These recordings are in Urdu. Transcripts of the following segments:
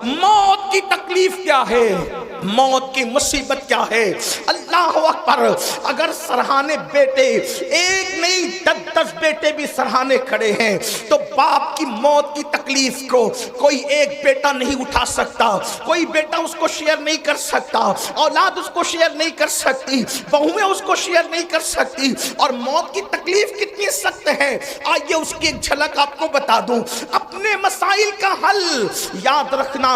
موت کی تکلیف کیا ہے، موت کی مصیبت کیا ہے۔ اللہ اکبر، اگر سرہانے بیٹے ایک نہیں 10 بیٹے بھی سرہانے کھڑے ہیں تو باپ کی موت کی تکلیف کو کوئی ایک بیٹا نہیں اٹھا سکتا، کوئی بیٹا اس کو شیئر نہیں کر سکتا، اولاد اس کو شیئر نہیں کر سکتی، بہویں اس کو شیئر نہیں کر سکتی۔ اور موت کی تکلیف کتنی سخت ہے، آئیے اس کی ایک جھلک آپ کو بتا دوں۔ اپنے مسائل کا حل یاد رکھنا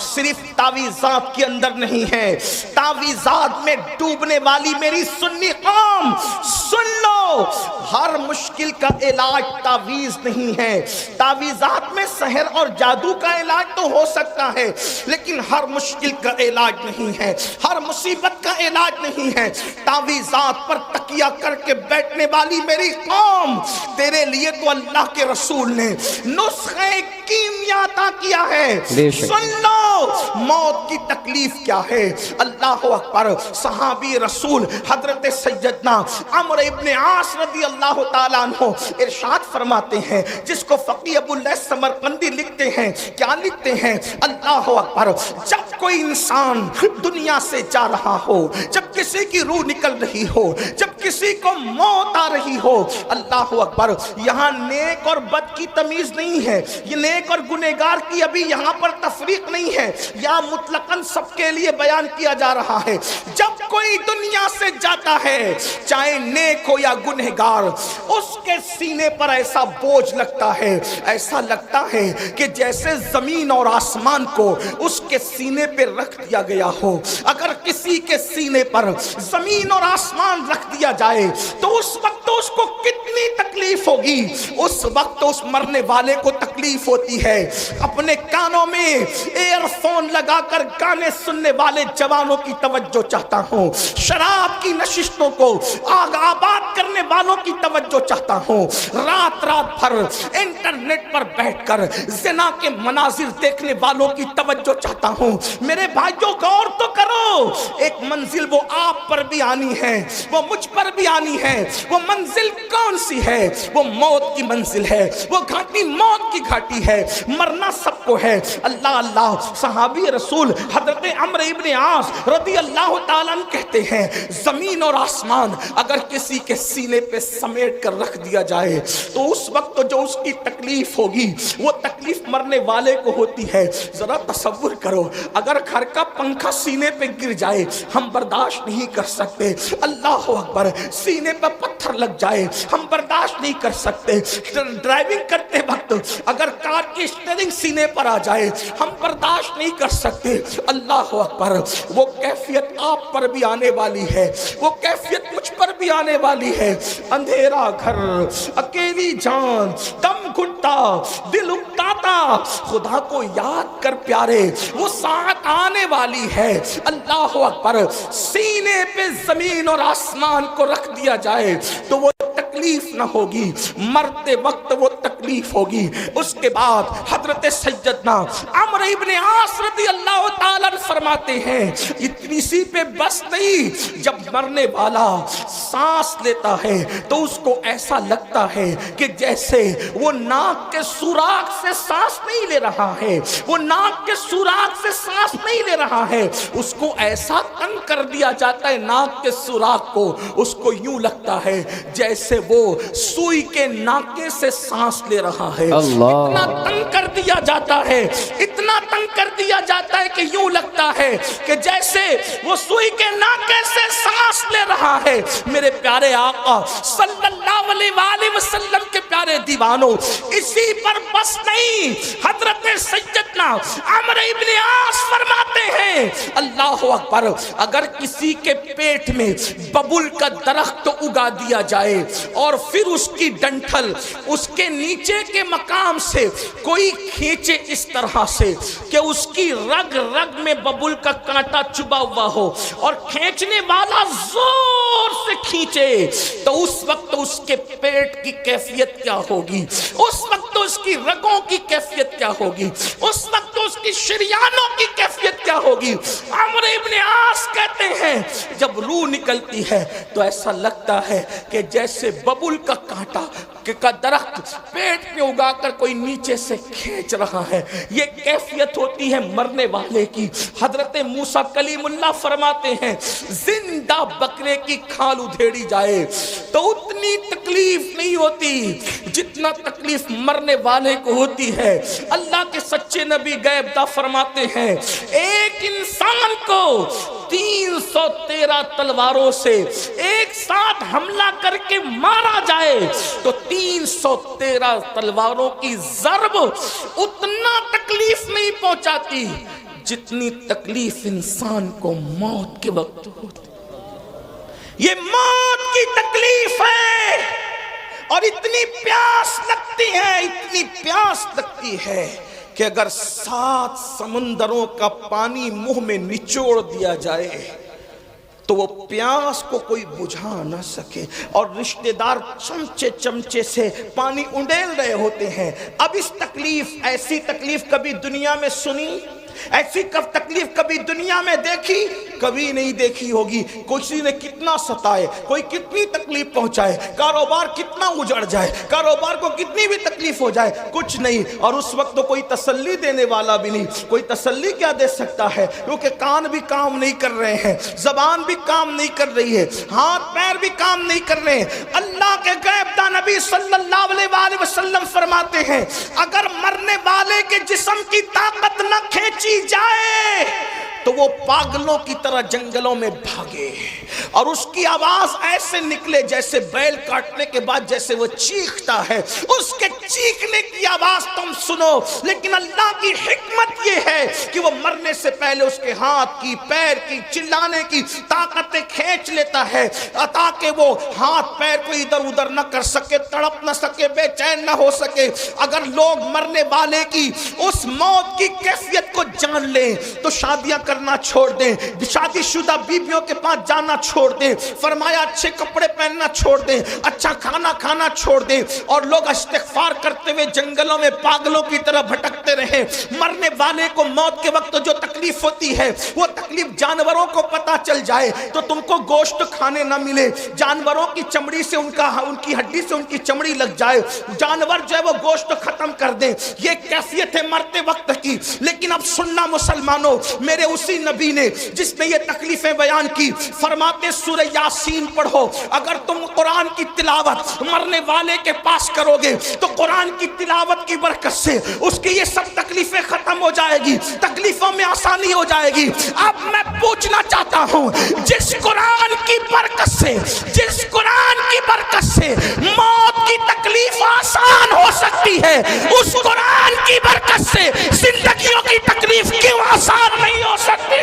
صرف تعویذات کے اندر نہیں ہے، تعویذات میں ڈوبنے والی میری سنی قوم سن لو، ہر مشکل کا علاج تعویذ نہیں ہے۔ تعویذات میں سحر اور جادو کا علاج تو ہو سکتا ہے، لیکن ہر مشکل کا علاج نہیں ہے، ہر مصیبت کا علاج نہیں ہے۔ تعویذات پر تکیہ کر کے بیٹھنے والی میری قوم، تیرے لیے تو اللہ کے رسول نے نسخہ کیمیا عطا کیا ہے۔ سن لو موت کی تکلیف کیا ہے۔ اللہ اکبر، صحابی رسول حضرت سیدنا عمرو ابن عاص رضی اللہ تعالیٰ عنہ ارشاد فرماتے ہیں، جس کو فقیہ ابو اللیث سمرقندی لکھتے ہیں، کیا لکھتے ہیں؟ اللہ اکبر، جب کوئی انسان دنیا سے جا رہا ہو، جب کسی کی روح نکل رہی ہو، جب کسی کو موت آ رہی ہو، اللہ اکبر، یہاں نیک اور بد کی تمیز نہیں ہے، یہ نیک اور گنہگار کی ابھی یہاں پر تفریق نہیں ہے، یا مطلقاً سب کے لیے بیان کیا جا رہا ہے۔ جب کوئی دنیا سے جاتا ہے، چاہے نیک ہو یا گنہگار، اس کے سینے پر ایسا بوجھ لگتا ہے، ایسا لگتا ہے کہ جیسے زمین اور آسمان کو اس کے سینے پہ رکھ دیا گیا ہو۔ اگر کسی کے سینے پر زمین اور آسمان رکھ دیا جائے تو اس وقت اس کو کتنی تکلیف ہوگی، اس وقت اس مرنے والے کو تکلیف ہوتی ہے۔ اپنے کانوں میں ایئر فون لگا کر گانے سننے والے جوانوں کی توجہ چاہتا ہوں، شراب کی نشستوں کو آگ آباد کرنے والوں کی توجہ چاہتا ہوں، رات رات بھر انٹرنیٹ پر بیٹھ کر زنا کے مناظر دیکھنے والوں کی توجہ چاہتا ہوں۔ میرے بھائیوں غور تو کرو، ایک منزل وہ آپ پر بھی آنی ہے، وہ مجھ پر بھی آنی ہے۔ وہ منزل کون سی ہے؟ وہ موت کی منزل ہے، وہ گھاٹی موت کی گھاٹی ہے، مرنا سب کو ہے۔ اللہ اللہ، صحابی رسول حضرت عمرو ابن عاص رضی اللہ تعالیٰ عنہ کہتے ہیں، زمین اور آسمان اگر کسی کے سینے پہ سمیٹ کر رکھ دیا جائے تو اس وقت جو اس کی تکلیف ہوگی وہ تکلیف مرنے والے کو ہوتی ہے۔ ذرا تصور کرو، اگر گھر کا پنکھا سینے پہ گر جائے ہم برداشت نہیں کر سکتے، اللہ اکبر، سینے پہ پتھر لگ جائے ہم برداشت نہیں کر سکتے، ڈرائیونگ کرتے وقت اگر کار کی اسٹیئرنگ سینے پر آ جائے ہم برداشت نہیں کر سکتے۔ اللہ اکبر، وہ کیفیت آپ پر بھی آنے والی ہے، وہ کیفیت مجھ پر بھی آنے والی ہے۔ اندھیرا گھر، اکیلی جان، دم گھٹتا، دل اکتاتا، خدا کو یاد کر پیارے، وہ ساعت آنے والی ہے۔ اللہ اکبر، سینے پہ زمین اور آسمان کو رکھ دیا جائے تو وہ تکلیف نہ ہوگی، مرتے وقت وہ تکلیف ہوگی۔ اس کے بعد حضرت سیدنا عمرو ابن عاص رضی اللہ تعالیٰ فرماتے ہیں، اتنی سی پہ بس نہیں، جب مرنے والا سانس لیتا ہے تو اس کو ایسا لگتا ہے کہ جیسے وہ ناک کے سوراخ سے سانس نہیں لے رہا ہے، وہ ناک کے سوراخ سے سانس نہیں لے رہا ہے، اس کو ایسا تنگ کر دیا جاتا ہے ناک کے سوراخ کو، اس کو یوں لگتا ہے جیسے وہ سوئی کے ناکے سے سانس لے رہا ہے۔ اتنا تنگ کر دیا جاتا ہے، اتنا تنگ کر دیا جاتا ہے کہ یوں لگتا ہے کہ جیسے وہ سوئی کے ناکے سے سانس لے رہا ہے۔ میرے پیارے آقا صلی اللہ علیہ وآلہ وسلم کے پیارے دیوانوں، اسی پر بس نہیں، حضرت سیدنا عمرو ابن عاص فرماتے ہیں، اللہ اکبر، اگر کسی کے پیٹ میں ببول کا درخت اگا دیا جائے اور پھر اس کی ڈنٹھل اس کے نیچے کے مقام سے کوئی کھینچے اس طرح سے کہ اس کی رگ رگ میں ببول کا کانٹا چبا ہوا ہو اور کھینچنے والا زور سے کھینچے تو اس وقت اس کے پیٹ کی کیفیت کیا ہوگی، اس وقت اس کی رگوں کی کیفیت کیا ہوگی، اس وقت اس کی شریانوں کی کیفیت کیا ہوگی۔ عمرو ابن عاص کہتے ہیں جب روح نکلتی ہے تو ایسا لگتا ہے کہ جیسے ببول کا کانٹا کا درخت پیٹ پہ اگا کر کوئی نیچے سے کھینچ رہا ہے، یہ کیفیت ہوتی ہے مرنے والے کی۔ حضرت موسیٰ کلیم اللہ فرماتے ہیں زندہ بکرے کی کھال ادھیڑی جائے تو اتنی تکلیف نہیں ہوتی جتنا تکلیف مرنے والے کو ہوتی ہے۔ اللہ کے سچے نبی غیب دا فرماتے ہیں ایک انسان کو 313 تلواروں سے ایک ساتھ حملہ کر کے مارا جائے تو 313 تلواروں کی ضرب اتنا تکلیف نہیں پہنچاتی جتنی تکلیف انسان کو موت کے وقت ہوتی۔ یہ موت کی تکلیف ہے اور اتنی پیاس لگتی ہے کہ اگر 7 سمندروں کا پانی منہ میں نچوڑ دیا جائے تو وہ پیاس کو کوئی بجھا نہ سکے، اور رشتہ دار چمچے سے پانی انڈیل رہے ہوتے ہیں۔ اب اس ایسی تکلیف کبھی دنیا میں سنی، ایسی تکلیف کبھی دنیا میں دیکھی؟ کبھی نہیں دیکھی ہوگی۔ کسی نے کتنا ستائے، کوئی کتنی تکلیف پہنچائے، کاروبار کتنا اجڑ جائے، کاروبار کو کتنی بھی تکلیف ہو جائے، کچھ نہیں، اور اس وقت تو کوئی تسلی دینے والا بھی نہیں۔ کوئی تسلی کیا دے سکتا ہے، کیونکہ کان بھی کام نہیں کر رہے ہیں، زبان بھی کام نہیں کر رہی ہے، ہاتھ پیر بھی کام نہیں کر رہے ہیں۔ اللہ کے غیب داں نبی صلی اللہ علیہ وسلم فرماتے ہیں اگر مرنے والے کے جسم کی طاقت نہ کھینچی جائے تو وہ پاگلوں کی طرح جنگلوں میں بھاگے اور اس کی آواز ایسے نکلے جیسے بیل کاٹنے کے بعد جیسے وہ چیختا ہے، اس کے چیخنے کی آواز تم سنو۔ لیکن اللہ کی حکمت یہ ہے کہ وہ مرنے سے پہلے اس کے ہاتھ کی، پیر کی، چلانے کی طاقتیں کھینچ لیتا ہے تاکہ وہ ہاتھ پیر کو ادھر ادھر نہ کر سکے، تڑپ نہ سکے، بے چین نہ ہو سکے۔ اگر لوگ مرنے والے کی اس موت کی کیفیت کو جان لیں تو شادیاں کرنا چھوڑ دیں، شادی شدہ بیویوں کے پاس جانا چھوڑ دیں، فرمایا اچھے کپڑے پہننا چھوڑ دیں، اچھا کھانا کھانا چھوڑ دیں، اور لوگ استغفار کرتے ہوئے جنگلوں میں پاگلوں کی طرح بھٹکتے رہیں۔ مرنے والے کو موت کے وقت جو تکلیف ہوتی ہے وہ تکلیف جانوروں کو پتہ چل جائے تو تم کو گوشت کھانے نہ ملے، جانوروں کی چمڑی سے ان کی ہڈی سے ان کی چمڑی لگ جائے، جانور جو ہے وہ گوشت ختم کر دیں، یہ کیفیت ہے مرتے وقت کی۔ لیکن اب سننا مسلمانوں، میرے اسی نبی نے جس نے یہ تکلیفیں بیان کی فرماتے سورہ یاسین پڑھو، اگر تم قرآن کی تلاوت مرنے والے کے پاس کرو گے تو قرآن کی تلاوت کی برکت سے اس کی یہ سب تکلیفیں ختم ہو جائے گی، تکلیفوں میں آسانی ہو جائے گی۔ اب میں پوچھنا چاہتا ہوں جس قرآن کی برکت سے موت کی تکلیف آسان ہو سکتی ہے، اس قرآن کی برکت سے زندگیوں کی تکلیف کیوں آسان نہیں ہو سکتی؟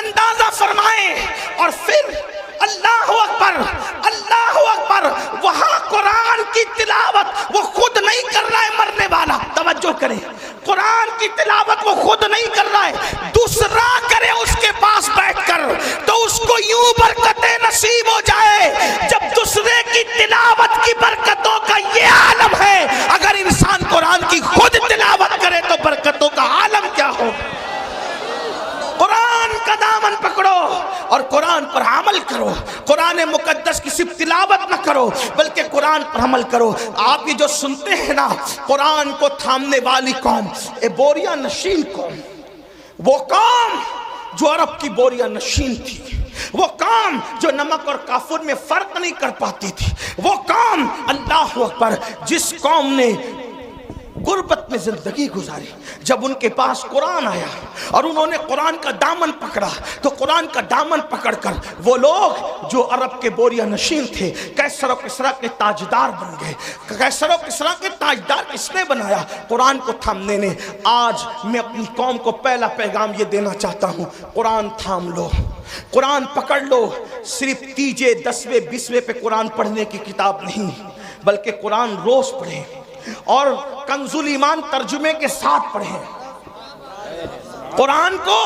اندازہ فرمائیں۔ اور پھر اللہ اکبر، اللہ اکبر، وہاں قرآن کی تلاوت وہ خود نہیں کر رہا ہے مرنے والا، توجہ کریں، قرآن کی تلاوت وہ خود نہیں کر رہا ہے، دوسرا کرے اس کے پاس بیٹھ کر تو اس کو یوں برکتیں نصیب ہو جائے۔ جب دوسرے کی تلاوت کی برکتوں کا یہ عالم ہے، اگر انسان قرآن کی خود تلاوت کرے تو برکتوں کا عالم کیا ہو؟ قرآن کا دامن پکڑو اور قرآن پر عمل کرو، قرآن مقدس کی صرف تلاوت نہ کرو بلکہ قرآن پر عمل کرو۔ آپ یہ جو سنتے ہیں نا، قرآن کو تھامنے والی قوم، بوریا نشین قوم، وہ قوم جو عرب کی بوریا نشین تھی، وہ قوم جو نمک اور کافور میں فرق نہیں کر پاتی تھی، وہ قوم اللہ اکبر جس قوم نے غربت میں زندگی گزاری، جب ان کے پاس قرآن آیا اور انہوں نے قرآن کا دامن پکڑا تو قرآن کا دامن پکڑ کر وہ لوگ جو عرب کے بوریا نشین تھے قیصر و کسریٰ کے تاجدار بن گئے۔ قیصر و کسریٰ کے تاجدار کس نے بنایا؟ قرآن کو تھامنے نے۔ آج میں اپنی قوم کو پہلا پیغام یہ دینا چاہتا ہوں، قرآن تھام لو، قرآن پکڑ لو۔ صرف تیجے 10ویں 20ویں پہ قرآن پڑھنے کی کتاب نہیں بلکہ قرآن روز پڑھیں اور کنز الایمان ترجمے کے ساتھ پڑھیں، قرآن کو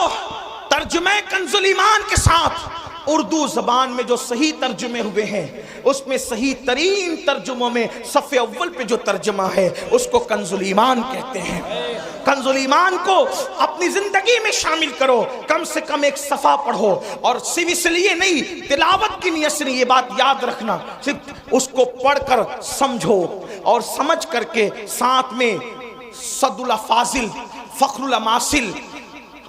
ترجمے کنز الایمان کے ساتھ اردو زبان میں جو صحیح ترجمے ہوئے ہیں اس میں صحیح ترین ترجموں میں صف اول پہ جو ترجمہ ہے اس کو کنز الایمان کہتے ہیں۔ کنز الایمان کو اپنی زندگی میں شامل کرو، کم سے کم ایک صفحہ پڑھو، اور صرف اس لیے نہیں، تلاوت کی نیت سے نہیں، یہ بات یاد رکھنا، صرف اس کو پڑھ کر سمجھو اور سمجھ کر کے ساتھ میں صد الافاضل فخر الاماثل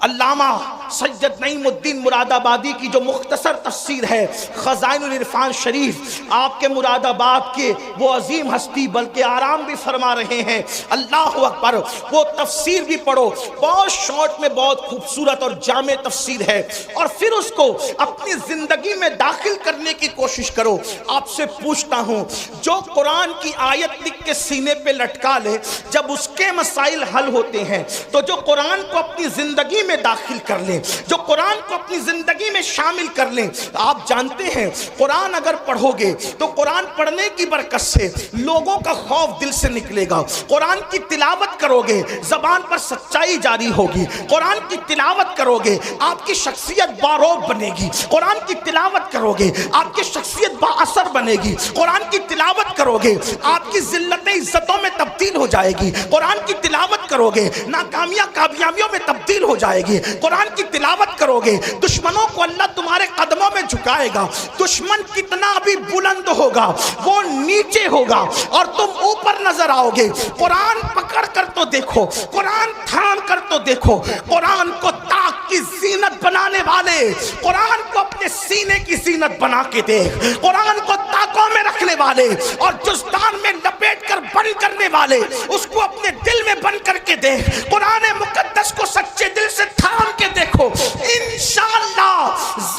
علامہ سید نعیم الدین مراد آبادی کی جو مختصر تفسیر ہے خزائن العرفان شریف، آپ کے مراد آباد کے وہ عظیم ہستی بلکہ آرام بھی فرما رہے ہیں، اللہ اکبر، وہ تفسیر بھی پڑھو، بہت شارٹ میں بہت خوبصورت اور جامع تفسیر ہے، اور پھر اس کو اپنی زندگی میں داخل کرنے کی کوشش کرو۔ آپ سے پوچھتا ہوں، جو قرآن کی آیت لکھ کے سینے پہ لٹکا لے، جب اس کے مسائل حل ہوتے ہیں تو جو قرآن کو اپنی زندگی میں داخل کر لیں، جو قرآن کو اپنی زندگی میں شامل کر لیں، آپ جانتے ہیں قرآن اگر پڑھو گے تو قرآن پڑھنے کی برکت سے لوگوں کا خوف دل سے نکلے گا، قرآن کی تلاوت کرو گے زبان پر سچائی جاری ہوگی، قرآن کی تلاوت کرو گے آپ کی شخصیت باروب بنے گی، قرآن کی تلاوت کرو گے آپ کی شخصیت با اثر بنے گی، قرآن کی تلاوت کرو گے آپ کی ذلت عزتوں میں تبدیل ہو جائے گی، قرآن کی تلاوت کرو گے ناکامیاں کامیابیوں میں تبدیل ہو جائے گی، قرآن کی تلاوت کرو گے دشمنوں کو اللہ تمہارے قدموں میں جھکائے گا، دشمن کتنا بھی بلند ہوگا وہ نیچے ہوگا اور تم اوپر نظر آؤ گے۔ قرآن پکڑ کر تو دیکھو، قرآن تھام کر تو دیکھو، قرآن کو طاق کی زینت بنانے والے، قرآن کو اپنے سینے کی زینت بنا کے دیکھ، قرآن کو طاقوں میں رکھنے والے اور جزدان میں لپیٹ کر بند کرنے والے، اس کو اپنے دل میں بند کر کے دیکھ، قرآن مقدس کو سچے دل سے تھام کے دیکھو، انشاءاللہ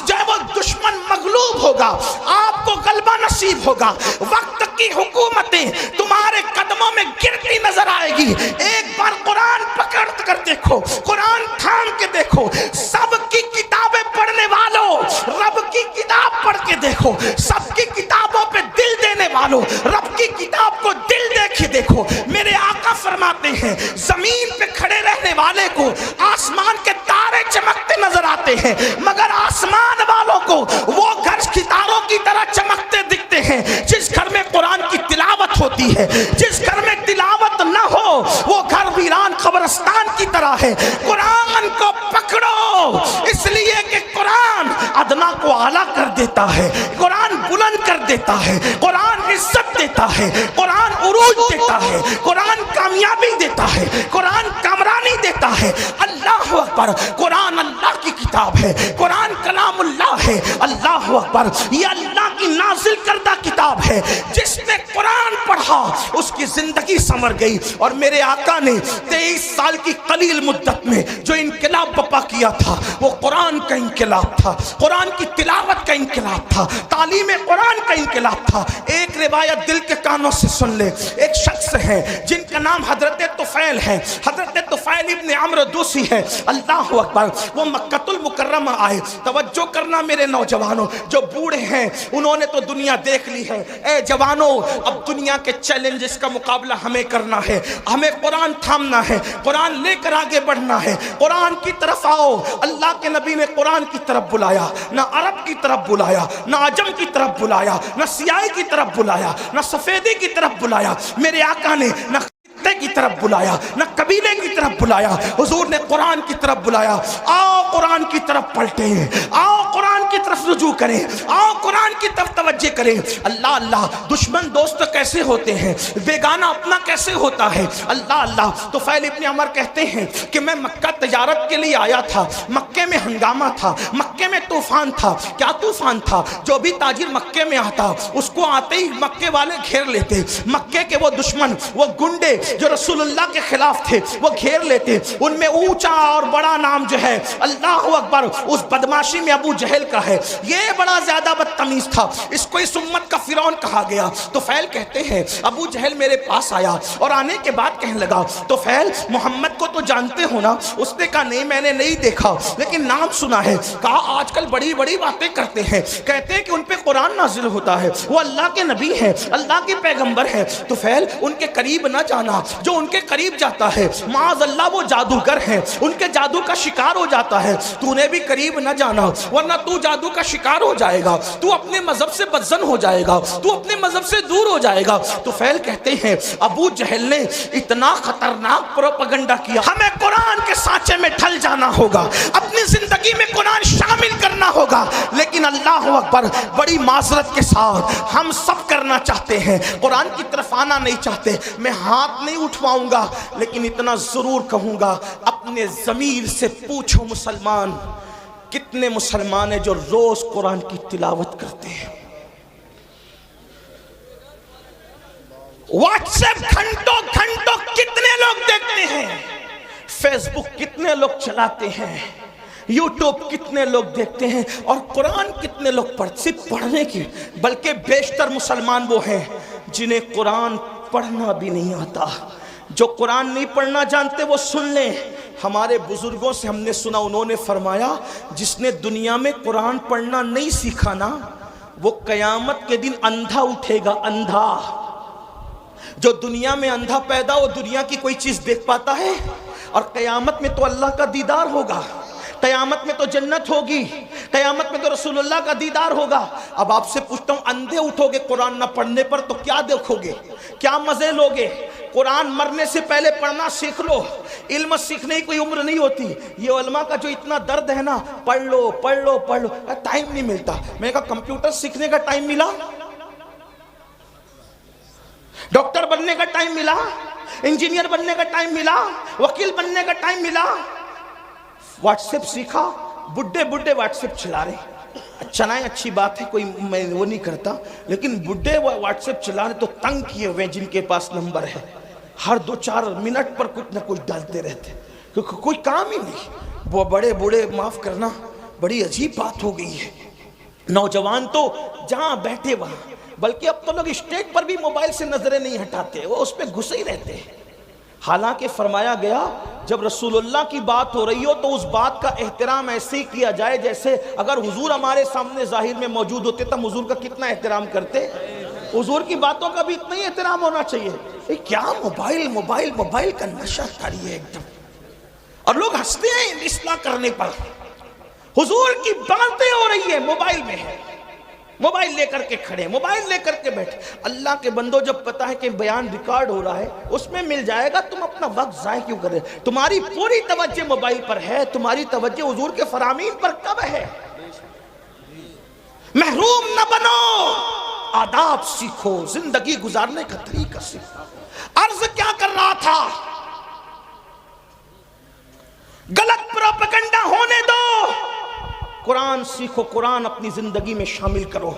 جب وہ دشمن مغلوب ہوگا آپ کو غلبہ نصیب ہوگا، وقت کی حکومتیں تمہارے قدموں میں گرتی نظر آئے گی۔ ایک بار قرآن پکڑ کر دیکھو، قرآن تھام کے دیکھو، سب کی کتابیں پڑھنے والوں رب کی کتاب پڑھ کے دیکھو، سب کی کتابوں پہ دل دینے والوں رب کی کتاب کو دل دے کے دیکھو۔ میرے آقا فرماتے ہیں زمین پہ کھڑے رہنے والے کو آسمان کے تارے چمکتے نظر آتے ہیں، مگر آسمان والوں کو وہ گھر ستاروں کی طرح چمکتے دکھتے ہیں جس گھر میں قرآن کی تلاوت ہوتی ہے۔ جس گھر میں تلاوت نہ ہو وہ گھر ویران قبرستان کی طرح ہے۔ قرآن کو پکڑو، اس لیے کہ قرآن ادنا کو اعلیٰ کر دیتا ہے، قرآن بلند کر دیتا ہے، قرآن عزت دیتا ہے، قرآن عروج دیتا ہے، قرآن کامیابی دیتا ہے، قرآن کامرانی دیتا ہے۔ اللہ اکبر، قرآن اللہ کی کتاب ہے، قرآن کلام اللہ ہے۔ اللہ اکبر، یہ اللہ کی نازل کردہ کتاب ہے، جس نے قرآن پڑھا اس کی زندگی سنور گئی۔ اور میرے آقا نے 23 سال کی قلیل مدت میں جو انقلاب بپا کیا تھا وہ قرآن کا انقلاب تھا، قرآن کی تلاوت کا انقلاب تھا، تعلیم قرآن کا انقلاب تھا۔ ایک روایت دل کے کانوں سے سن لے، ایک شخص ہے جن کا نام حضرت طفیل ہے، حضرت طفیل ابن عمرو دوسی ہے۔ اللہ اکبر، وہ مکہ المکرمہ آئے۔ توجہ کرنا میرے نوجوانوں، جو بوڑھے ہیں انہوں نے تو دنیا دیکھ لی ہے، اے جوانوں اب دنیا کے چیلنجز کا مقابلہ ہمیں کرنا ہے، ہمیں قرآن تھامنا ہے، قرآن لے کر آگے بڑھنا ہے۔ قرآن کی طرف آؤ، اللہ کے نبی نے قرآن کی طرف بلایا، نہ عرب کی طرف بلایا، نہ عجم کی طرف بلایا، نہ سیاہی کی طرف بلایا، نہ سفیدی کی طرف بلایا۔ میرے آقا نے نہ کی طرف بلایا، نہ قبیلے کی طرف بلایا، حضور نے قرآن کی طرف بلایا۔ آؤ قرآن کی طرف پلٹیں، آؤ قرآن کی طرف رجوع کریں، آؤ قرآن کی طرف توجہ کریں۔ اللہ اللہ، دشمن دوست کیسے ہوتے ہیں، بیگانہ اپنا کیسے ہوتا ہے۔ اللہ اللہ، طفیل ابن عمر کہتے ہیں کہ میں مکہ تجارت کے لیے آیا تھا، مکے میں ہنگامہ تھا، مکے میں طوفان تھا۔ کیا طوفان تھا؟ جو بھی تاجر مکے میں آتا اس کو آتے ہی مکے والے گھیر لیتے، مکے کے وہ دشمن، وہ گنڈے جو رسول اللہ کے خلاف تھے وہ گھیر لیتے۔ ان میں اونچا اور بڑا نام جو ہے اللہ اکبر اس بدماشی میں ابو جہل کا ہے۔ یہ بڑا زیادہ بدتمیز تھا، اس کو اس امت کا فرعون کہا گیا۔ طفیل کہتے ہیں ابو جہل میرے پاس آیا اور آنے کے بعد کہنے لگا طفیل محمد کو تو جانتے ہو نا؟ اس نے کہا نہیں میں نے نہیں دیکھا لیکن نام سنا ہے۔ کہا آج کل بڑی بڑی باتیں کرتے ہیں، کہتے ہیں کہ ان پہ قرآن نازل ہوتا ہے، وہ اللہ کے نبی ہیں، اللہ کے پیغمبر ہیں۔ طفیل ان کے قریب نہ جانا، جو ان کے قریب جاتا ہے معاذ اللہ وہ جادوگر ہیں، ان کے جادو کا شکار ہو جاتا ہے۔ تو نے بھی قریب نہ جانا ورنہ تو جادو کا شکار ہو جائے گا، تو اپنے مذہب سے بدزن ہو جائے گا، تو اپنے مذہب سے دور ہو جائے گا۔ تو فیل کہتے ہیں ابو جہل نے اتنا خطرناک پروپیگنڈا کیا، ہمیں قرآن کے سانچے میں ڈھل جانا ہوگا، اپنی زندگی میں قرآن شامل کرنا ہوگا۔ لیکن اللہ اکبر، بڑی معذرت کے ساتھ ہم سب کرنا چاہتے ہیں، قرآن کی طرف آنا نہیں چاہتے۔ میں ہاتھ نہیں اٹھواؤں گا، لیکن اتنا ضرور کہوں گا، اپنے ضمیر سے پوچھو مسلمان، کتنے مسلمان ہیں جو روز قرآن کی تلاوت کرتے ہیں؟ واٹس ایپ گھنٹوں گھنٹوں کتنے لوگ دیکھتے ہیں؟ فیس بک کتنے لوگ چلاتے ہیں؟ یوٹیوب کتنے لوگ دیکھتے ہیں؟ اور قرآن کتنے لوگ صرف پڑھنے کی، بلکہ بیشتر مسلمان وہ ہیں جنہیں قرآن پڑھنا بھی نہیں آتا۔ جو قرآن نہیں پڑھنا جانتے وہ سن لیں، ہمارے بزرگوں سے ہم نے سنا، انہوں نے فرمایا جس نے دنیا میں قرآن پڑھنا نہیں سیکھا نا، وہ قیامت کے دن اندھا اٹھے گا، اندھا۔ جو دنیا میں اندھا پیدا ہو، دنیا کی کوئی چیز دیکھ پاتا ہے؟ اور قیامت میں تو اللہ کا دیدار ہوگا، قیامت میں تو جنت ہوگی، قیامت میں تو رسول اللہ کا دیدار ہوگا۔ اب آپ سے پوچھتا ہوں، اندھے اٹھو گے قرآن نہ پڑھنے پر تو کیا دیکھو گے، کیا مزے لوگے؟ قرآن مرنے سے پہلے پڑھنا سیکھ لو، علم سیکھنے کی کوئی عمر نہیں ہوتی۔ یہ علماء کا جو اتنا درد ہے نا، پڑھ لو پڑھ لو پڑھ لو، ٹائم نہیں ملتا۔ میں نے کہا کمپیوٹر سیکھنے کا ٹائم ملا، ڈاکٹر بننے کا ٹائم ملا، انجینئر بننے کا ٹائم ملا، وکیل بننے کا ٹائم ملا۔ واٹس ایپ سیکھا، بڈھے بڈھے واٹس ایپ چلا رہے، چلائیں اچھی بات ہے، کوئی میں وہ نہیں کرتا، لیکن بڈھے واٹس ایپ چلا رہے تو تنگ کیے ہوئے جن کے پاس نمبر ہے، ہر 2-4 منٹ پر کچھ نہ کچھ ڈالتے رہتے، کیونکہ کوئی کام ہی نہیں۔ وہ بڑے بوڑھے، معاف کرنا، بڑی عجیب بات ہو گئی ہے۔ نوجوان تو جہاں بیٹھے وہاں، بلکہ اب تو لوگ اسٹیج پر بھی موبائل سے نظریں نہیں ہٹاتے، وہ اس پہ گھسے ہی رہتے ہیں۔ حالانکہ فرمایا گیا جب رسول اللہ کی بات ہو رہی ہو تو اس بات کا احترام ایسے ہی کیا جائے جیسے اگر حضور ہمارے سامنے ظاہر میں موجود ہوتے تو ہم حضور کا کتنا احترام کرتے۔ حضور کی باتوں کا بھی اتنا ہی احترام ہونا چاہیے۔ کیا موبائل موبائل موبائل کا نشہ کاری ہے ایک دم، اور لوگ ہنستے ہیں اصلاح کرنے پر۔ حضور کی باتیں ہو رہی ہے، موبائل میں ہے، موبائل لے کر کے کھڑے، موبائل لے کر کے بیٹھے۔ اللہ کے بندو، جب پتا ہے کہ بیان ریکارڈ ہو رہا ہے، اس میں مل جائے گا، تم اپنا وقت ضائع کیوں کر رہے؟ تمہاری پوری توجہ موبائل پر ہے، تمہاری توجہ حضور کے فرامین پر کب ہے؟ محروم نہ بنو، آداب سیکھو، زندگی گزارنے کا طریقہ سیکھو۔ عرض کیا کر رہا تھا؟ غلط پروپیگنڈا ہونے دو، قرآن سیکھو، قرآن اپنی زندگی میں شامل کرو۔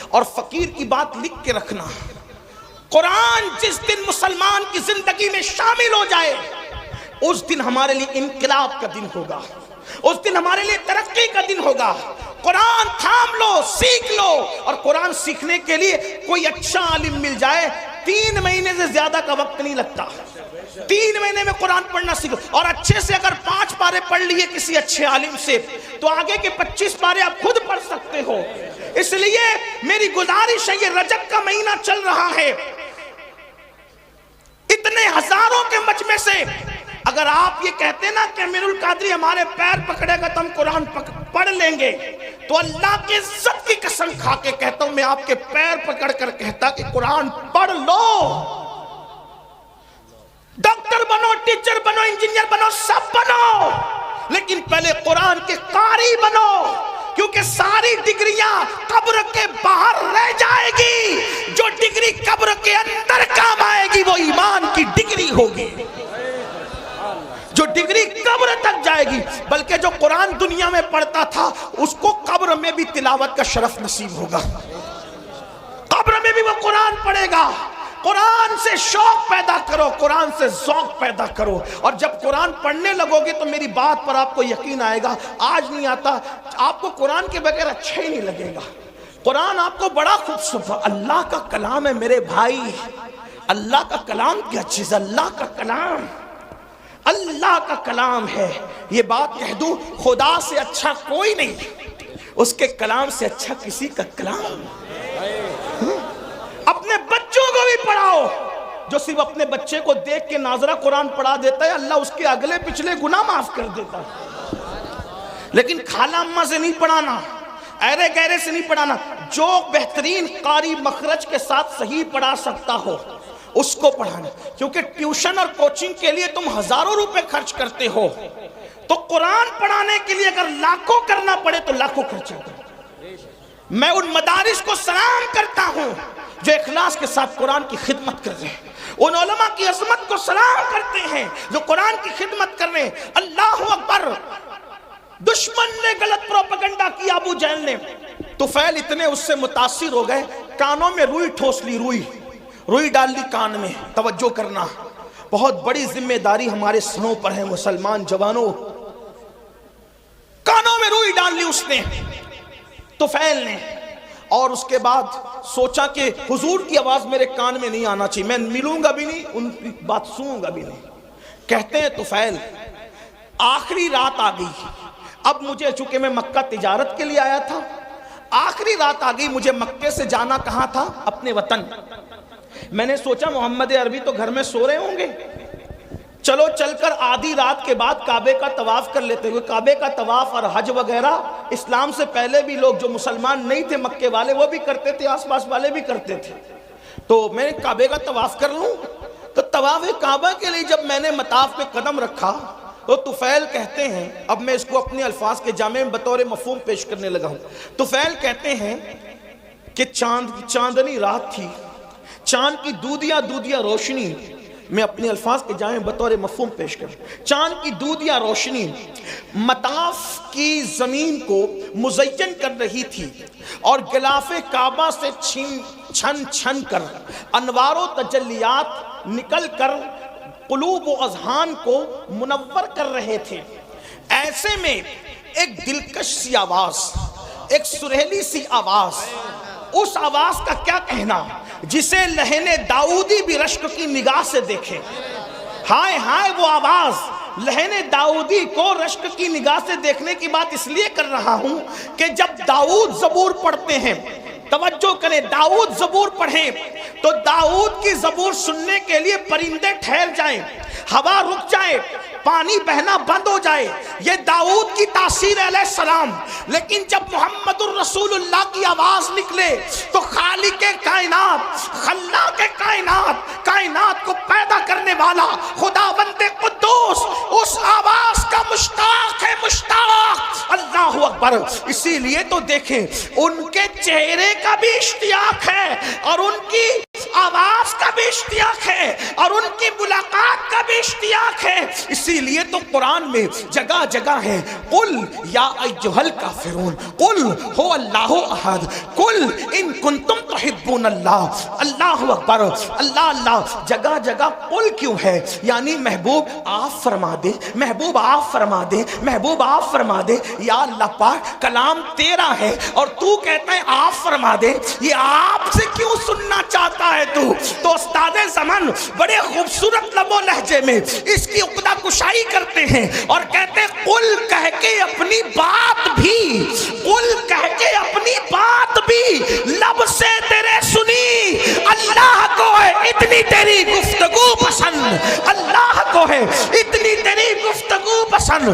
اور فقیر کی بات لکھ کے رکھنا، قرآن جس دن مسلمان کی زندگی میں شامل ہو جائے، اس دن ہمارے لیے انقلاب کا دن ہوگا، اس دن ہمارے لیے ترقی کا دن ہوگا۔ قرآن تھام لو، سیکھ لو، اور قرآن سیکھنے کے لیے کوئی اچھا عالم مل جائے، 3 مہینے سے زیادہ کا وقت نہیں لگتا، 3 مہینے میں قرآن پڑھنا سیکھو۔ اور اچھے سے اگر 5 پارے پڑھ لیے کسی اچھے عالم سے تو آگے کے 25 پارے آپ خود پڑھ سکتے ہو۔ اس لیے میری گزارش ہے، یہ رجب کا مہینہ چل رہا ہے، اتنے ہزاروں کے مجمع سے اگر آپ یہ کہتے نا کہ امیر القادری ہمارے پیر پکڑے گا تو ہم قرآن پڑھ لیں گے، تو اللہ کی عزت کی قسم کھا کے کہتا ہوں، میں آپ کے پیر پکڑ کر کہتا کہ قرآن پڑھ لو۔ ڈاکٹر بنو، ٹیچر بنو، انجینئر بنو، سب بنو، لیکن پہلے قرآن کے قاری بنو، کیونکہ ساری ڈگریاں قبر کے باہر رہ جائے گی، جو ڈگری قبر کے اندر کام آئے گی وہ ایمان کی ڈگری ہوگی، جو ڈگری قبر تک جائے گی۔ بلکہ جو قرآن دنیا میں پڑھتا تھا اس کو قبر میں بھی تلاوت کا شرف نصیب ہوگا، قبر میں بھی وہ قرآن پڑھے گا۔ قرآن سے شوق پیدا کرو، قرآن سے ذوق پیدا کرو، اور جب قرآن پڑھنے لگو گے تو میری بات پر آپ کو یقین آئے گا، آج نہیں آتا، آپ کو قرآن کے بغیر اچھا ہی نہیں لگے گا۔ قرآن آپ کو بڑا خوبصورت، اللہ کا کلام ہے میرے بھائی، اللہ کا کلام کیا چیز، اللہ کا کلام، اللہ کا کلام ہے۔ یہ بات کہہ دوں، خدا سے اچھا کوئی نہیں، اس کے کلام سے اچھا کسی کا کلام۔ اپنے بچوں کو بھی پڑھاؤ، جو صرف اپنے بچے کو دیکھ کے ناظرہ قرآن پڑھا دیتا ہے، اللہ اس کے اگلے پچھلے گناہ معاف کر دیتا ہے۔ لیکن خالہ اماں سے نہیں پڑھانا، ایرے گہرے سے نہیں پڑھانا، جو بہترین قاری مخرج کے ساتھ صحیح پڑھا سکتا ہو اس کو پڑھانا، کیونکہ ٹیوشن اور کوچنگ کے لیے تم ہزاروں روپے خرچ کرتے ہو، تو قرآن پڑھانے کے لیے اگر لاکھوں کرنا پڑے تو لاکھوں خرچہ کرو۔ میں ان مدارس کو سلام کرتا ہوں جو اخلاص کے ساتھ قرآن کی خدمت کر رہے ہیں، ان علماء کی عظمت کو سلام کرتے ہیں جو قرآن کی خدمت کر رہے ہیں۔ اللہ اکبر! دشمن نے غلط پروپیگنڈا کیا، ابو جہل نے، طفیل اتنے اس سے متاثر ہو گئے، کانوں میں روئی ٹھوس لی، روئی ڈال لی کان میں۔ توجہ کرنا، بہت بڑی ذمہ داری ہمارے سروں پر ہے مسلمان جوانوں۔ کانوں میں روئی ڈال لی اس نے، طفیل نے، اور اس کے بعد سوچا کہ حضور کی آواز میرے کان میں نہیں آنا چاہیے، میں ملوں گا بھی نہیں، ان کی بات سنوں گا بھی نہیں۔ کہتے ہیں طفیل آخری رات آ گئی، اب مجھے، چونکہ میں مکہ تجارت کے لیے آیا تھا، آخری رات آ گئی، مجھے مکے سے جانا کہاں تھا؟ اپنے وطن۔ میں نے سوچا محمد عربی تو گھر میں سو رہے ہوں گے، چلو چل کر آدھی رات کے بعد کعبے کا طواف کر لیتے ہوئے۔ کعبے کا طواف اور حج وغیرہ اسلام سے پہلے بھی لوگ جو مسلمان نہیں تھے مکے والے وہ بھی کرتے تھے، آس پاس والے بھی کرتے تھے، تو میں کعبے کا طواف کر لوں۔ تو طواف کعبہ کے لیے جب میں نے مطاف پہ قدم رکھا تو طفیل کہتے ہیں، اب میں اس کو اپنے الفاظ کے جامع میں بطور مفہوم پیش کرنے لگا ہوں۔ طفیل کہتے ہیں کہ چاندنی رات تھی، چاند کی دودیا روشنی، میں اپنے الفاظ کے جامع بطور مفہوم پیش کروں، چاند کی دودیا روشنی مطاف کی زمین کو مزین کر رہی تھی، اور غلاف کعبہ سے چھن چھن کر انوار و تجلیات نکل کر قلوب و اذہان کو منور کر رہے تھے۔ ایسے میں ایک دلکش سی آواز، ایک سریلی سی آواز، اس آواز کا کیا کہنا جسے لہن داؤدی بھی رشک کی نگاہ سے دیکھے۔ ہائے ہائے وہ آواز، لہن داؤدی کو رشک کی نگاہ سے دیکھنے کی بات اس لیے کر رہا ہوں کہ جب داؤد زبور پڑھتے ہیں، توجہ کریں، داؤد زبور پڑھیں تو داؤد کی زبور سننے کے لیے پرندے ٹھہر جائیں، ہوا رک جائے، پانی بہنا بند ہو جائے، یہ داؤد کی تاثیر علیہ السلام۔ لیکن جب محمد الرسول اللہ کی آواز نکلے تو خالق کائنات، خلاق کائنات، کائنات کو پیدا کرنے والا خداوند قدوس اس آواز کا مشتاق ہے، مشتاق۔ اللہ اکبر! اسی لیے تو دیکھیں ان کے چہرے کا بھی اشتیاق ہے، اور ان کی آواز کا بھی اشتیاق ہے، اور ان کی ملاقات کا بھی اشتیاق ہے۔ اسی لیے تو قرآن میں جگہ جگہ ہے، قل یا ایھا الکافرون، قل هو اللہ احد، قل ان کنتم تحبون اللہ۔ اللہ اکبر! اللہ اللہ! جگہ جگہ قل کیوں ہے؟ یعنی محبوب آپ فرما دے، محبوب آپ فرما دے، محبوب آپ فرما دے۔ یا اللہ پاک، کلام تیرا ہے اور تو کہتا ہے آپ فرما دے، یہ آپ سے کیوں سننا چاہتا ہے تو استاد زمان بڑے خوبصورت لب و لہجے میں اس کی عقدہ کشائی کرتے ہیں اور کہتے ہیں قل کہہ کے اپنی بات بھی، قل کہہ کے اپنی بات بھی لب سے تیرے سنی۔ اللہ کو ہے اتنی تیری گفتگو پسند، اللہ کو ہے اتنی تیری گفتگو پسند۔